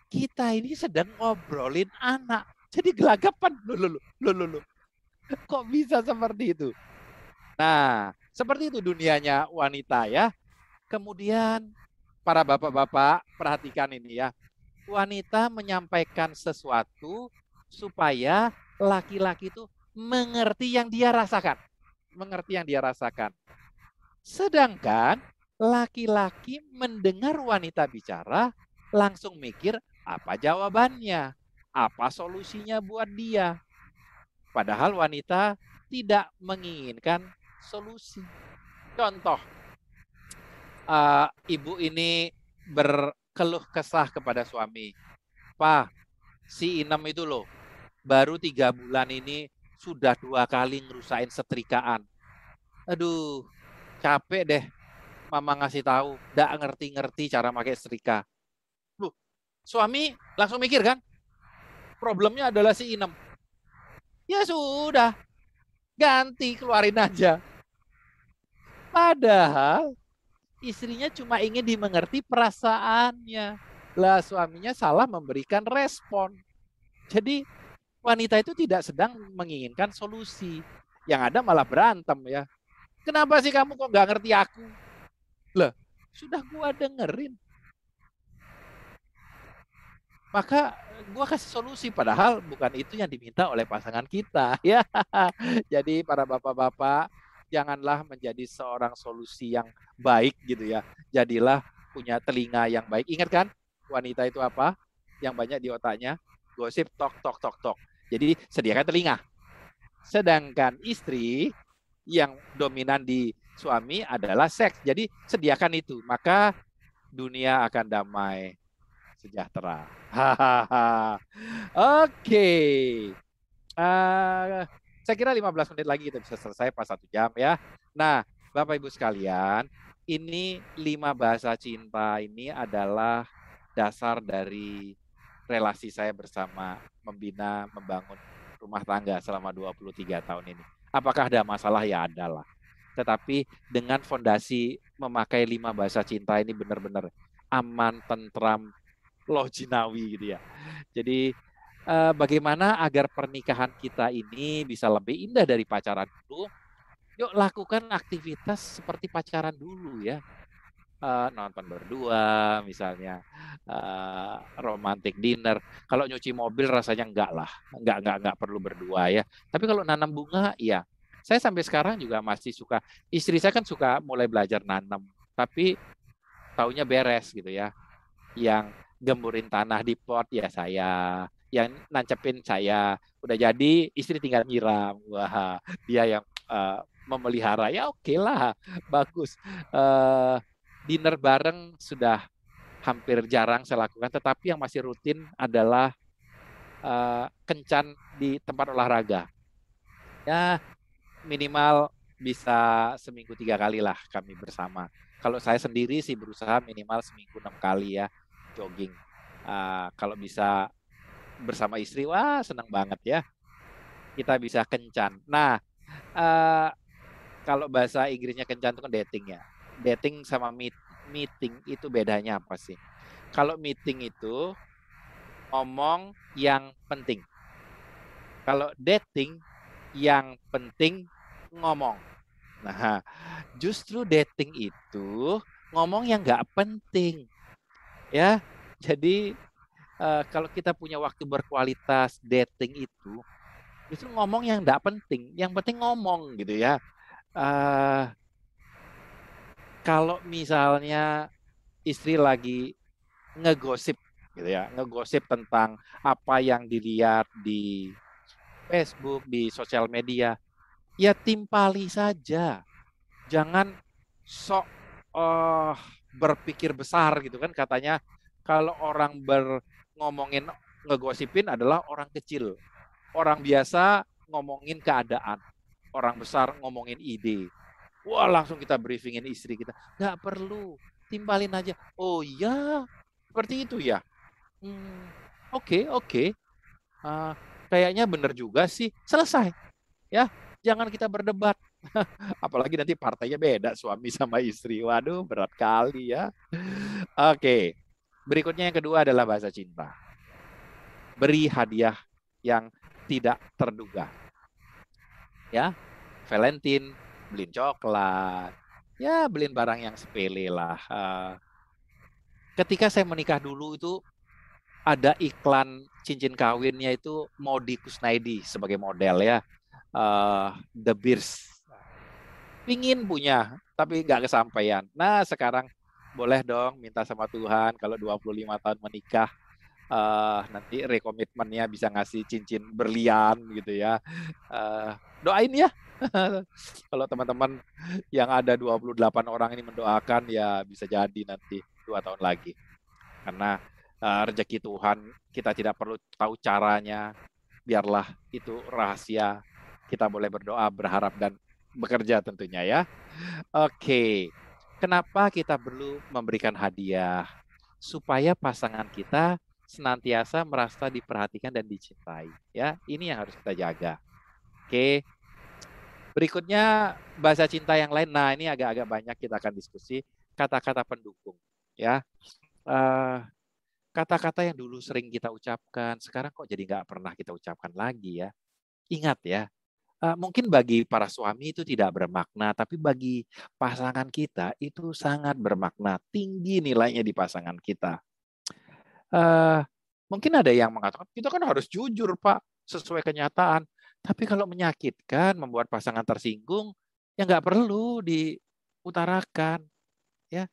Kita ini sedang ngobrolin anak. Jadi gelagapan. Loh. Kok bisa seperti itu? Nah, seperti itu dunianya wanita ya. Kemudian para bapak-bapak perhatikan ini ya. Wanita menyampaikan sesuatu supaya laki-laki itu mengerti yang dia rasakan. Mengerti yang dia rasakan. Sedangkan laki-laki mendengar wanita bicara langsung mikir apa jawabannya, apa solusinya buat dia. Padahal wanita tidak menginginkan solusi. Contoh, ibu ini berkeluh kesah kepada suami. Pak, si Inem itu loh, baru 3 bulan ini sudah 2 kali ngerusain setrikaan. Aduh, capek deh mama ngasih tahu, nggak ngerti-ngerti cara pakai setrika. Loh, suami langsung mikir kan, problemnya adalah si Inem. Ya sudah, ganti, keluarin aja. Padahal istrinya cuma ingin dimengerti perasaannya. Lah suaminya salah memberikan respon. Jadi wanita itu tidak sedang menginginkan solusi. Yang ada malah berantem ya. Kenapa sih kamu kok nggak ngerti aku? Lah, sudah gua dengerin. Maka gua kasih solusi, padahal bukan itu yang diminta oleh pasangan kita ya. Jadi para bapak-bapak, janganlah menjadi seorang solusi yang baik gitu ya. Jadilah punya telinga yang baik. Ingat kan, wanita itu apa? Yang banyak di otaknya? Gosip, tok. Jadi sediakan telinga. Sedangkan istri yang dominan di suami adalah seks. Jadi sediakan itu, maka dunia akan damai, sejahtera. Oke. Saya kira 15 menit lagi kita bisa selesai pas 1 jam ya. Nah, Bapak Ibu sekalian, ini 5 bahasa cinta ini adalah dasar dari relasi saya bersama membina, membangun rumah tangga selama 23 tahun ini. Apakah ada masalah? Ya ada lah. Tetapi dengan fondasi memakai 5 bahasa cinta ini benar-benar aman, tentram, lojinawi gitu ya. Jadi bagaimana agar pernikahan kita ini bisa lebih indah dari pacaran dulu? Yuk lakukan aktivitas seperti pacaran dulu ya. Nonton berdua misalnya, romantic dinner. Kalau nyuci mobil rasanya enggak lah, enggak perlu berdua ya. Tapi kalau nanam bunga, ya. Saya sampai sekarang juga masih suka. Istri saya kan suka mulai belajar nanam, tapi taunya beres gitu ya. Yang gemburin tanah di pot ya saya, yang nancepin saya. Udah jadi istri tinggal nyiram. Wah, dia yang memelihara ya oke lah, bagus. Dinner bareng sudah hampir jarang saya lakukan, tetapi yang masih rutin adalah kencan di tempat olahraga. Ya minimal bisa seminggu 3 kali lah kami bersama. Kalau saya sendiri sih berusaha minimal seminggu 6 kali ya jogging. Kalau bisa bersama istri, wah senang banget ya. Kita bisa kencan. Nah, kalau bahasa Inggrisnya kencan itu kan dating ya. Dating sama meeting itu bedanya apa sih? Kalau meeting itu ngomong yang penting. Kalau dating yang penting ngomong. Nah, justru dating itu ngomong yang nggak penting. Ya, jadi kalau kita punya waktu berkualitas dating itu, justru ngomong yang nggak penting. Yang penting ngomong gitu ya. Kalau misalnya istri lagi ngegosip gitu ya, ngegosip tentang apa yang dilihat di Facebook, di sosial media, ya timpali saja. Jangan sok berpikir besar gitu kan, katanya kalau orang ngomongin ngegosipin adalah orang kecil. Orang biasa ngomongin keadaan, orang besar ngomongin ide. Wah, langsung kita briefingin istri kita. Nggak perlu, timpalin aja. Oh ya, seperti itu ya. Oke. Kayaknya benar juga sih. Selesai. Ya, jangan kita berdebat. Apalagi nanti partainya beda, suami sama istri. Waduh, berat kali ya. Oke. Berikutnya yang kedua adalah bahasa cinta. Beri hadiah yang tidak terduga. Ya, Valentine, beliin coklat. Ya, beliin barang yang sepele lah. Ketika saya menikah dulu itu ada iklan cincin kawinnya itu Modi Kusnaidi sebagai model ya. The Beers. Pingin punya, tapi nggak kesampaian. Nah, sekarang boleh dong minta sama Tuhan kalau 25 tahun menikah, nanti rekomitmennya bisa ngasih cincin berlian gitu ya. Doain ya. Kalau teman-teman yang ada 28 orang ini mendoakan, ya bisa jadi nanti 2 tahun lagi. Karena rezeki Tuhan kita tidak perlu tahu caranya, biarlah itu rahasia. Kita boleh berdoa, berharap, dan bekerja tentunya ya. Oke, kenapa kita perlu memberikan hadiah? Supaya pasangan kita senantiasa merasa diperhatikan dan dicintai. Ya, ini yang harus kita jaga. Oke. Berikutnya bahasa cinta yang lain. Nah, ini agak-agak banyak kita akan diskusi. Kata-kata pendukung. Ya. Kata-kata yang dulu sering kita ucapkan, sekarang kok jadi nggak pernah kita ucapkan lagi ya. Ingat ya, mungkin bagi para suami itu tidak bermakna, tapi bagi pasangan kita itu sangat bermakna, tinggi nilainya di pasangan kita. Mungkin ada yang mengatakan, kita kan harus jujur Pak, sesuai kenyataan. Tapi kalau menyakitkan, membuat pasangan tersinggung, ya nggak perlu diutarakan. Ya.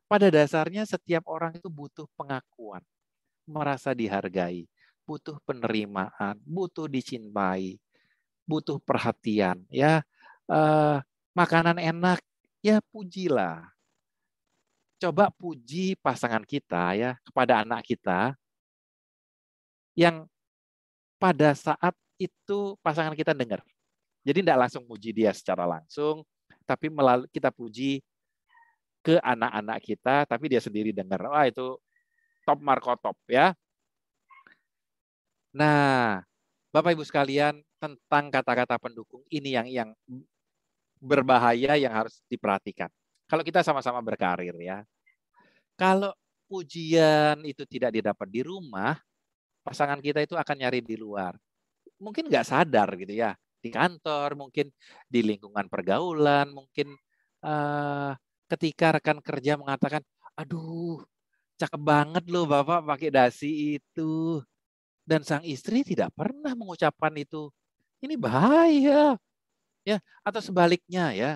Pada dasarnya setiap orang itu butuh pengakuan, merasa dihargai, butuh penerimaan, butuh dicintai, butuh perhatian. Ya, makanan enak, ya pujilah. Coba puji pasangan kita ya kepada anak kita yang pada saat itu pasangan kita dengar. Jadi tidak langsung puji dia secara langsung, tapi melalui kita puji ke anak-anak kita, tapi dia sendiri dengar. Wah, itu top marko top ya. Nah, Bapak Ibu sekalian, tentang kata-kata pendukung ini yang berbahaya yang harus diperhatikan. Kalau kita sama-sama berkarir ya. Kalau pujian itu tidak didapat di rumah, pasangan kita itu akan nyari di luar. Mungkin nggak sadar gitu ya. Di kantor, mungkin di lingkungan pergaulan, mungkin ketika rekan kerja mengatakan, aduh, cakep banget loh Bapak pakai dasi itu. Dan sang istri tidak pernah mengucapkan itu. Ini bahaya. Ya, atau sebaliknya ya.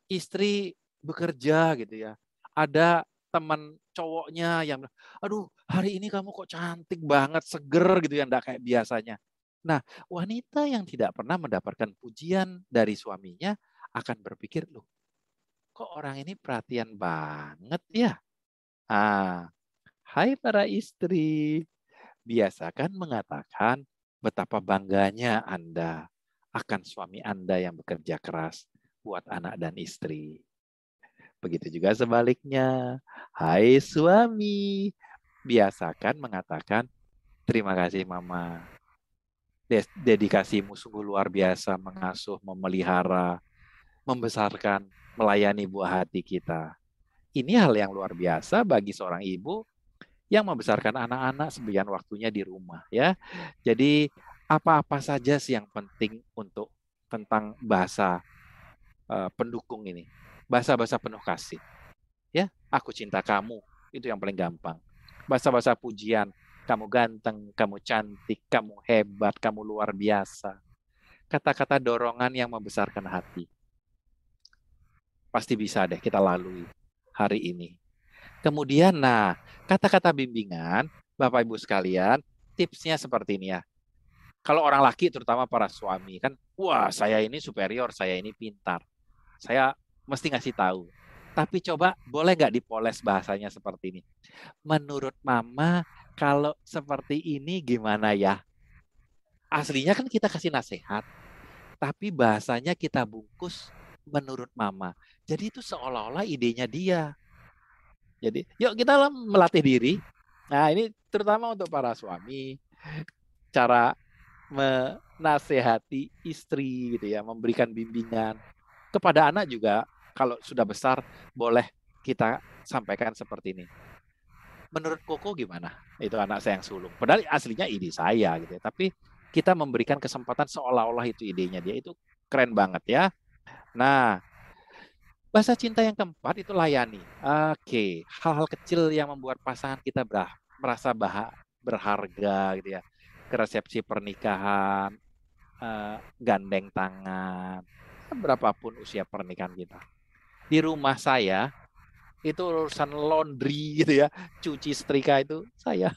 Istri bekerja gitu ya. Ada teman cowoknya yang, aduh, hari ini kamu kok cantik banget, seger gitu ya, enggak kayak biasanya. Nah, wanita yang tidak pernah mendapatkan pujian dari suaminya akan berpikir, loh, kok orang ini perhatian banget ya? Hai para istri, biasakan mengatakan betapa bangganya Anda akan suami Anda yang bekerja keras buat anak dan istri. Begitu juga sebaliknya. Hai suami, biasakan mengatakan, terima kasih Mama. Dedikasimu sungguh luar biasa mengasuh, memelihara, membesarkan, melayani buah hati kita. Ini hal yang luar biasa bagi seorang ibu yang membesarkan anak-anak sebagian waktunya di rumah, ya. Jadi apa-apa saja sih yang penting untuk tentang bahasa pendukung ini, bahasa-bahasa penuh kasih, ya. Aku cinta kamu, itu yang paling gampang. Bahasa-bahasa pujian, kamu ganteng, kamu cantik, kamu hebat, kamu luar biasa. Kata-kata dorongan yang membesarkan hati. Pasti bisa deh kita lalui hari ini. Kemudian, nah, kata-kata bimbingan, Bapak Ibu sekalian, tipsnya seperti ini ya. Kalau orang laki, terutama para suami, kan, wah, saya ini superior, saya ini pintar. Saya mesti ngasih tahu. Tapi coba, boleh nggak dipoles bahasanya seperti ini? Menurut Mama, kalau seperti ini gimana ya? Aslinya kan kita kasih nasihat, tapi bahasanya kita bungkus menurut Mama. Jadi itu seolah-olah idenya dia. Jadi, yuk kita melatih diri. Nah, ini terutama untuk para suami, cara menasehati istri gitu ya, memberikan bimbingan. Kepada anak juga, kalau sudah besar, boleh kita sampaikan seperti ini. Menurut Koko gimana? Itu anak saya yang sulung. Padahal aslinya ide saya gitu ya. Tapi kita memberikan kesempatan seolah-olah itu idenya dia. Itu keren banget ya. Nah, bahasa cinta yang keempat itu layani. Oke, hal-hal kecil yang membuat pasangan kita merasa berharga gitu ya. Ke resepsi pernikahan, gandeng tangan, berapapun usia pernikahan kita. Di rumah saya itu urusan laundry gitu ya, cuci setrika itu saya.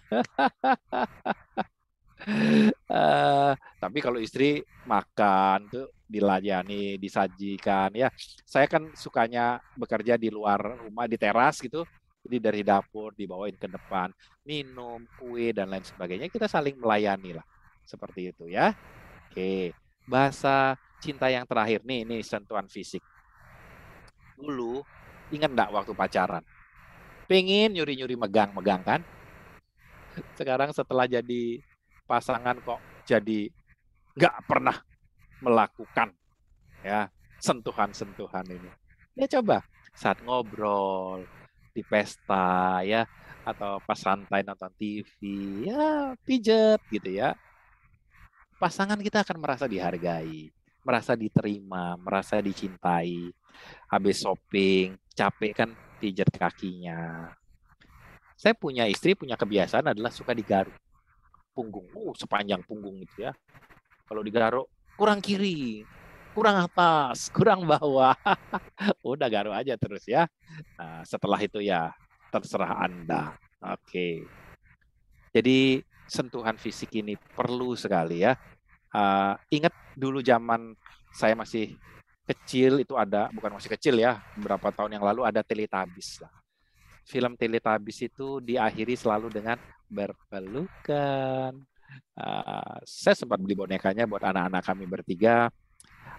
Tapi kalau istri makan tuh dilayani, disajikan ya. Saya kan sukanya bekerja di luar rumah di teras gitu. Jadi dari dapur dibawain ke depan, minum, kue dan lain sebagainya. Kita saling melayani lah. Seperti itu ya. Oke. Bahasa cinta yang terakhir nih, ini sentuhan fisik. Dulu ingat enggak waktu pacaran? Pengen nyuri-nyuri megang-megang kan? Sekarang setelah jadi pasangan kok jadi nggak pernah melakukan ya sentuhan-sentuhan ini. Ya coba saat ngobrol di pesta ya atau pas santai nonton TV ya pijet gitu ya. Pasangan kita akan merasa dihargai, merasa diterima, merasa dicintai. Habis shopping, capek kan pijet kakinya. Saya punya istri punya kebiasaan adalah suka digaruk punggung, sepanjang punggung itu ya. Kalau digaruk kurang kiri, kurang atas, kurang bawah. Udah garuk aja terus ya. Nah, setelah itu ya terserah Anda. Oke. Jadi sentuhan fisik ini perlu sekali ya. Ingat dulu zaman saya masih kecil itu ada, bukan masih kecil ya, beberapa tahun yang lalu ada Teletubbies lah. Film Teletubbies itu diakhiri selalu dengan berpelukan. Saya sempat beli bonekanya buat anak-anak kami bertiga.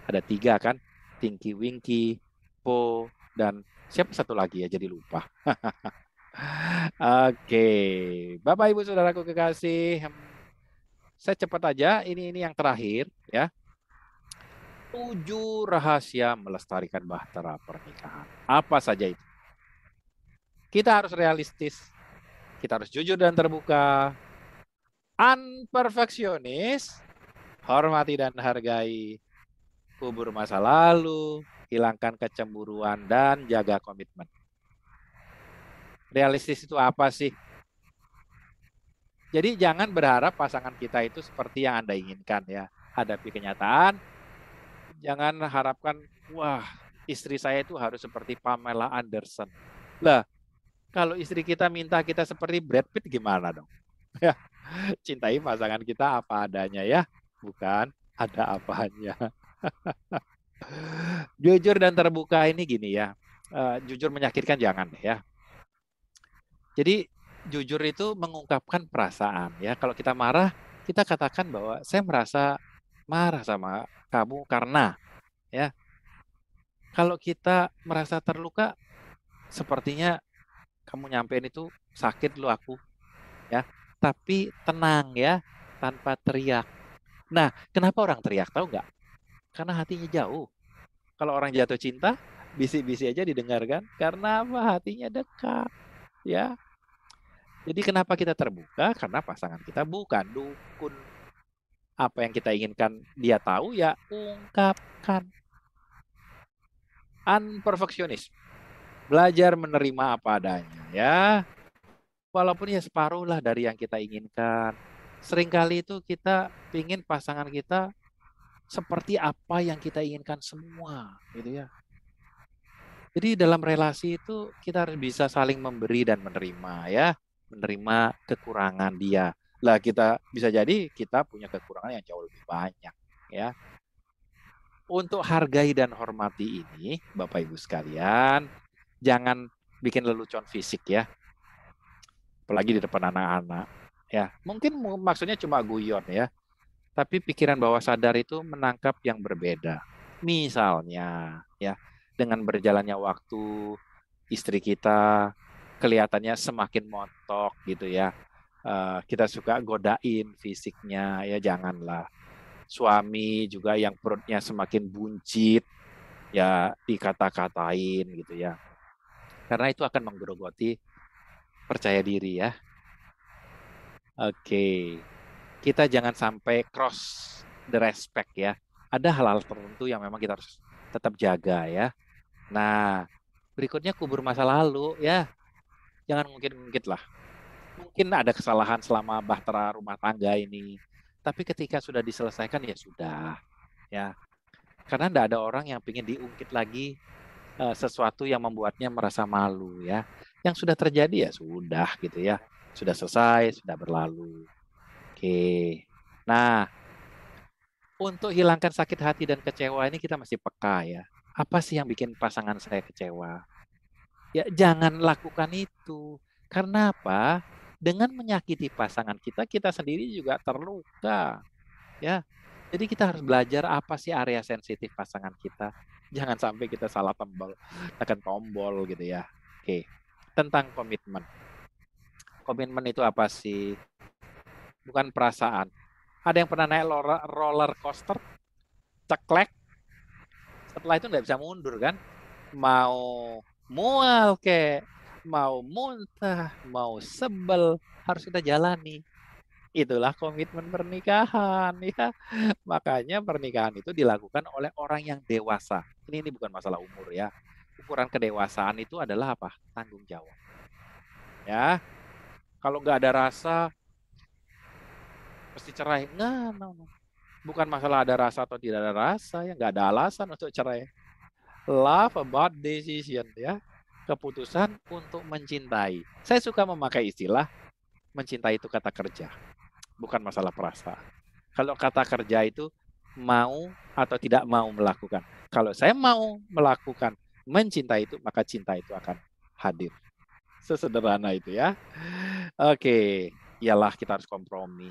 Ada 3 kan, Tinky Winky, Po, dan siapa satu lagi ya jadi lupa. Oke, Bapak Ibu Saudaraku kekasih, saya cepat aja, ini yang terakhir ya. 7 rahasia melestarikan bahtera pernikahan. Apa saja itu? Kita harus realistis, kita harus jujur dan terbuka, unperfeksionis, hormati dan hargai, kubur masa lalu, hilangkan kecemburuan, dan jaga komitmen. Realistis itu apa sih? Jadi jangan berharap pasangan kita itu seperti yang Anda inginkan ya. Hadapi kenyataan, jangan harapkan, wah istri saya itu harus seperti Pamela Anderson. Lah, kalau istri kita minta kita seperti Brad Pitt gimana dong? Ya, cintai pasangan kita apa adanya ya, bukan ada apanya. Jujur dan terbuka ini gini ya, jujur menyakitkan jangan ya. Jadi jujur itu mengungkapkan perasaan ya. Kalau kita marah, kita katakan bahwa saya merasa marah sama kamu karena ya. Kalau kita merasa terluka, sepertinya kamu nyampein itu sakit lu aku. ya, tapi tenang ya, tanpa teriak. Nah, kenapa orang teriak tahu nggak? Karena hatinya jauh. Kalau orang jatuh cinta, bisik-bisik aja didengarkan. Karena apa? Hatinya dekat, ya. Jadi kenapa kita terbuka? Karena pasangan kita bukan dukun. Apa yang kita inginkan dia tahu, ya ungkapkan. Unperfectionist. Belajar menerima apa adanya, ya. Walaupun ya separuh lah dari yang kita inginkan. Seringkali itu kita ingin pasangan kita seperti apa yang kita inginkan semua, gitu ya. Jadi dalam relasi itu kita harus bisa saling memberi dan menerima, ya. Menerima kekurangan dia. Lah kita bisa jadi kita punya kekurangan yang jauh lebih banyak, ya. Untuk hargai dan hormati ini, Bapak Ibu sekalian, jangan bikin lelucon fisik ya. Apalagi di depan anak-anak, ya. Mungkin maksudnya cuma guyon ya. Tapi pikiran bawah sadar itu menangkap yang berbeda. Misalnya, ya, dengan berjalannya waktu, istri kita kelihatannya semakin montok gitu ya. Kita suka godain fisiknya, ya janganlah. Suami juga yang perutnya semakin buncit, ya dikata-katain gitu ya. Karena itu akan menggerogoti percaya diri ya. Oke. Kita jangan sampai cross the respect ya. Ada hal-hal tertentu yang memang kita harus tetap jaga ya. Nah, berikutnya kubur masa lalu ya. Jangan ngungkit-ngungkit lah. Mungkin ada kesalahan selama bahtera rumah tangga ini. Tapi ketika sudah diselesaikan ya sudah. Ya. Karena tidak ada orang yang ingin diungkit lagi sesuatu yang membuatnya merasa malu ya. Yang sudah terjadi ya sudah gitu ya. Sudah selesai, sudah berlalu. Oke. Nah, untuk hilangkan sakit hati dan kecewa ini kita masih peka ya. Apa sih yang bikin pasangan saya kecewa? Ya jangan lakukan itu. Karena apa? Dengan menyakiti pasangan kita, kita sendiri juga terluka. Ya. Jadi kita harus belajar apa sih area sensitif pasangan kita. Jangan sampai kita salah tekan tombol gitu ya. Oke. Tentang komitmen. Komitmen itu apa sih? Bukan perasaan. Ada yang pernah naik roller coaster, ceklek, setelah itu nggak bisa mundur kan? Mau mual kayak, mau muntah, mau sebel, harus kita jalani. Itulah komitmen pernikahan ya. Makanya pernikahan itu dilakukan oleh orang yang dewasa. Ini bukan masalah umur ya. Ukuran kedewasaan itu adalah apa? Tanggung jawab. Ya. Kalau nggak ada rasa, mesti cerai. Nggak, no. Bukan masalah ada rasa atau tidak ada rasa, ya nggak ada alasan untuk cerai. Love about decision ya, keputusan untuk mencintai. Saya suka memakai istilah mencintai itu kata kerja, bukan masalah perasaan. Kalau kata kerja itu mau atau tidak mau melakukan. Kalau saya mau melakukan mencintai itu, maka cinta itu akan hadir. Sesederhana itu ya. Oke, iyalah kita harus kompromi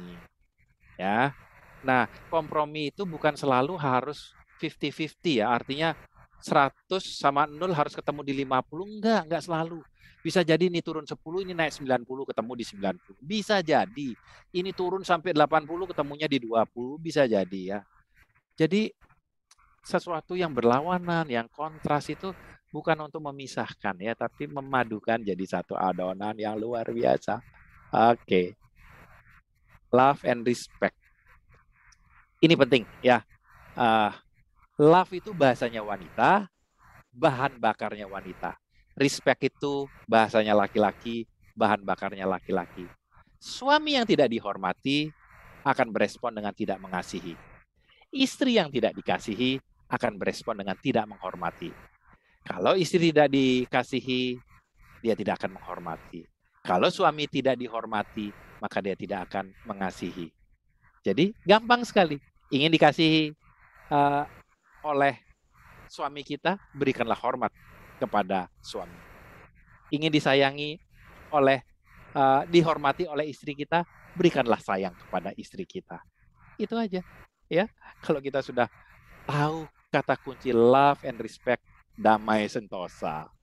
ya. Nah, kompromi itu bukan selalu harus 50-50 ya. Artinya 100 sama 0 harus ketemu di 50. Enggak selalu. Bisa jadi ini turun 10, ini naik 90, ketemu di 90. Bisa jadi. Ini turun sampai 80, ketemunya di 20. Bisa jadi ya. Jadi sesuatu yang berlawanan, yang kontras itu bukan untuk memisahkan ya, tapi memadukan jadi satu adonan yang luar biasa. Oke. Love and respect. Ini penting ya. Love itu bahasanya wanita, bahan bakarnya wanita. Respect itu bahasanya laki-laki, bahan bakarnya laki-laki. Suami yang tidak dihormati akan berespon dengan tidak mengasihi. Istri yang tidak dikasihi akan berespon dengan tidak menghormati. Kalau istri tidak dikasihi, dia tidak akan menghormati. Kalau suami tidak dihormati, maka dia tidak akan mengasihi. Jadi gampang sekali. Ingin dikasihi oleh suami kita, berikanlah hormat kepada suami. Ingin disayangi dihormati oleh istri kita, berikanlah sayang kepada istri kita. Itu aja ya. Kalau kita sudah tahu kata kunci love and respect, damai sentosa.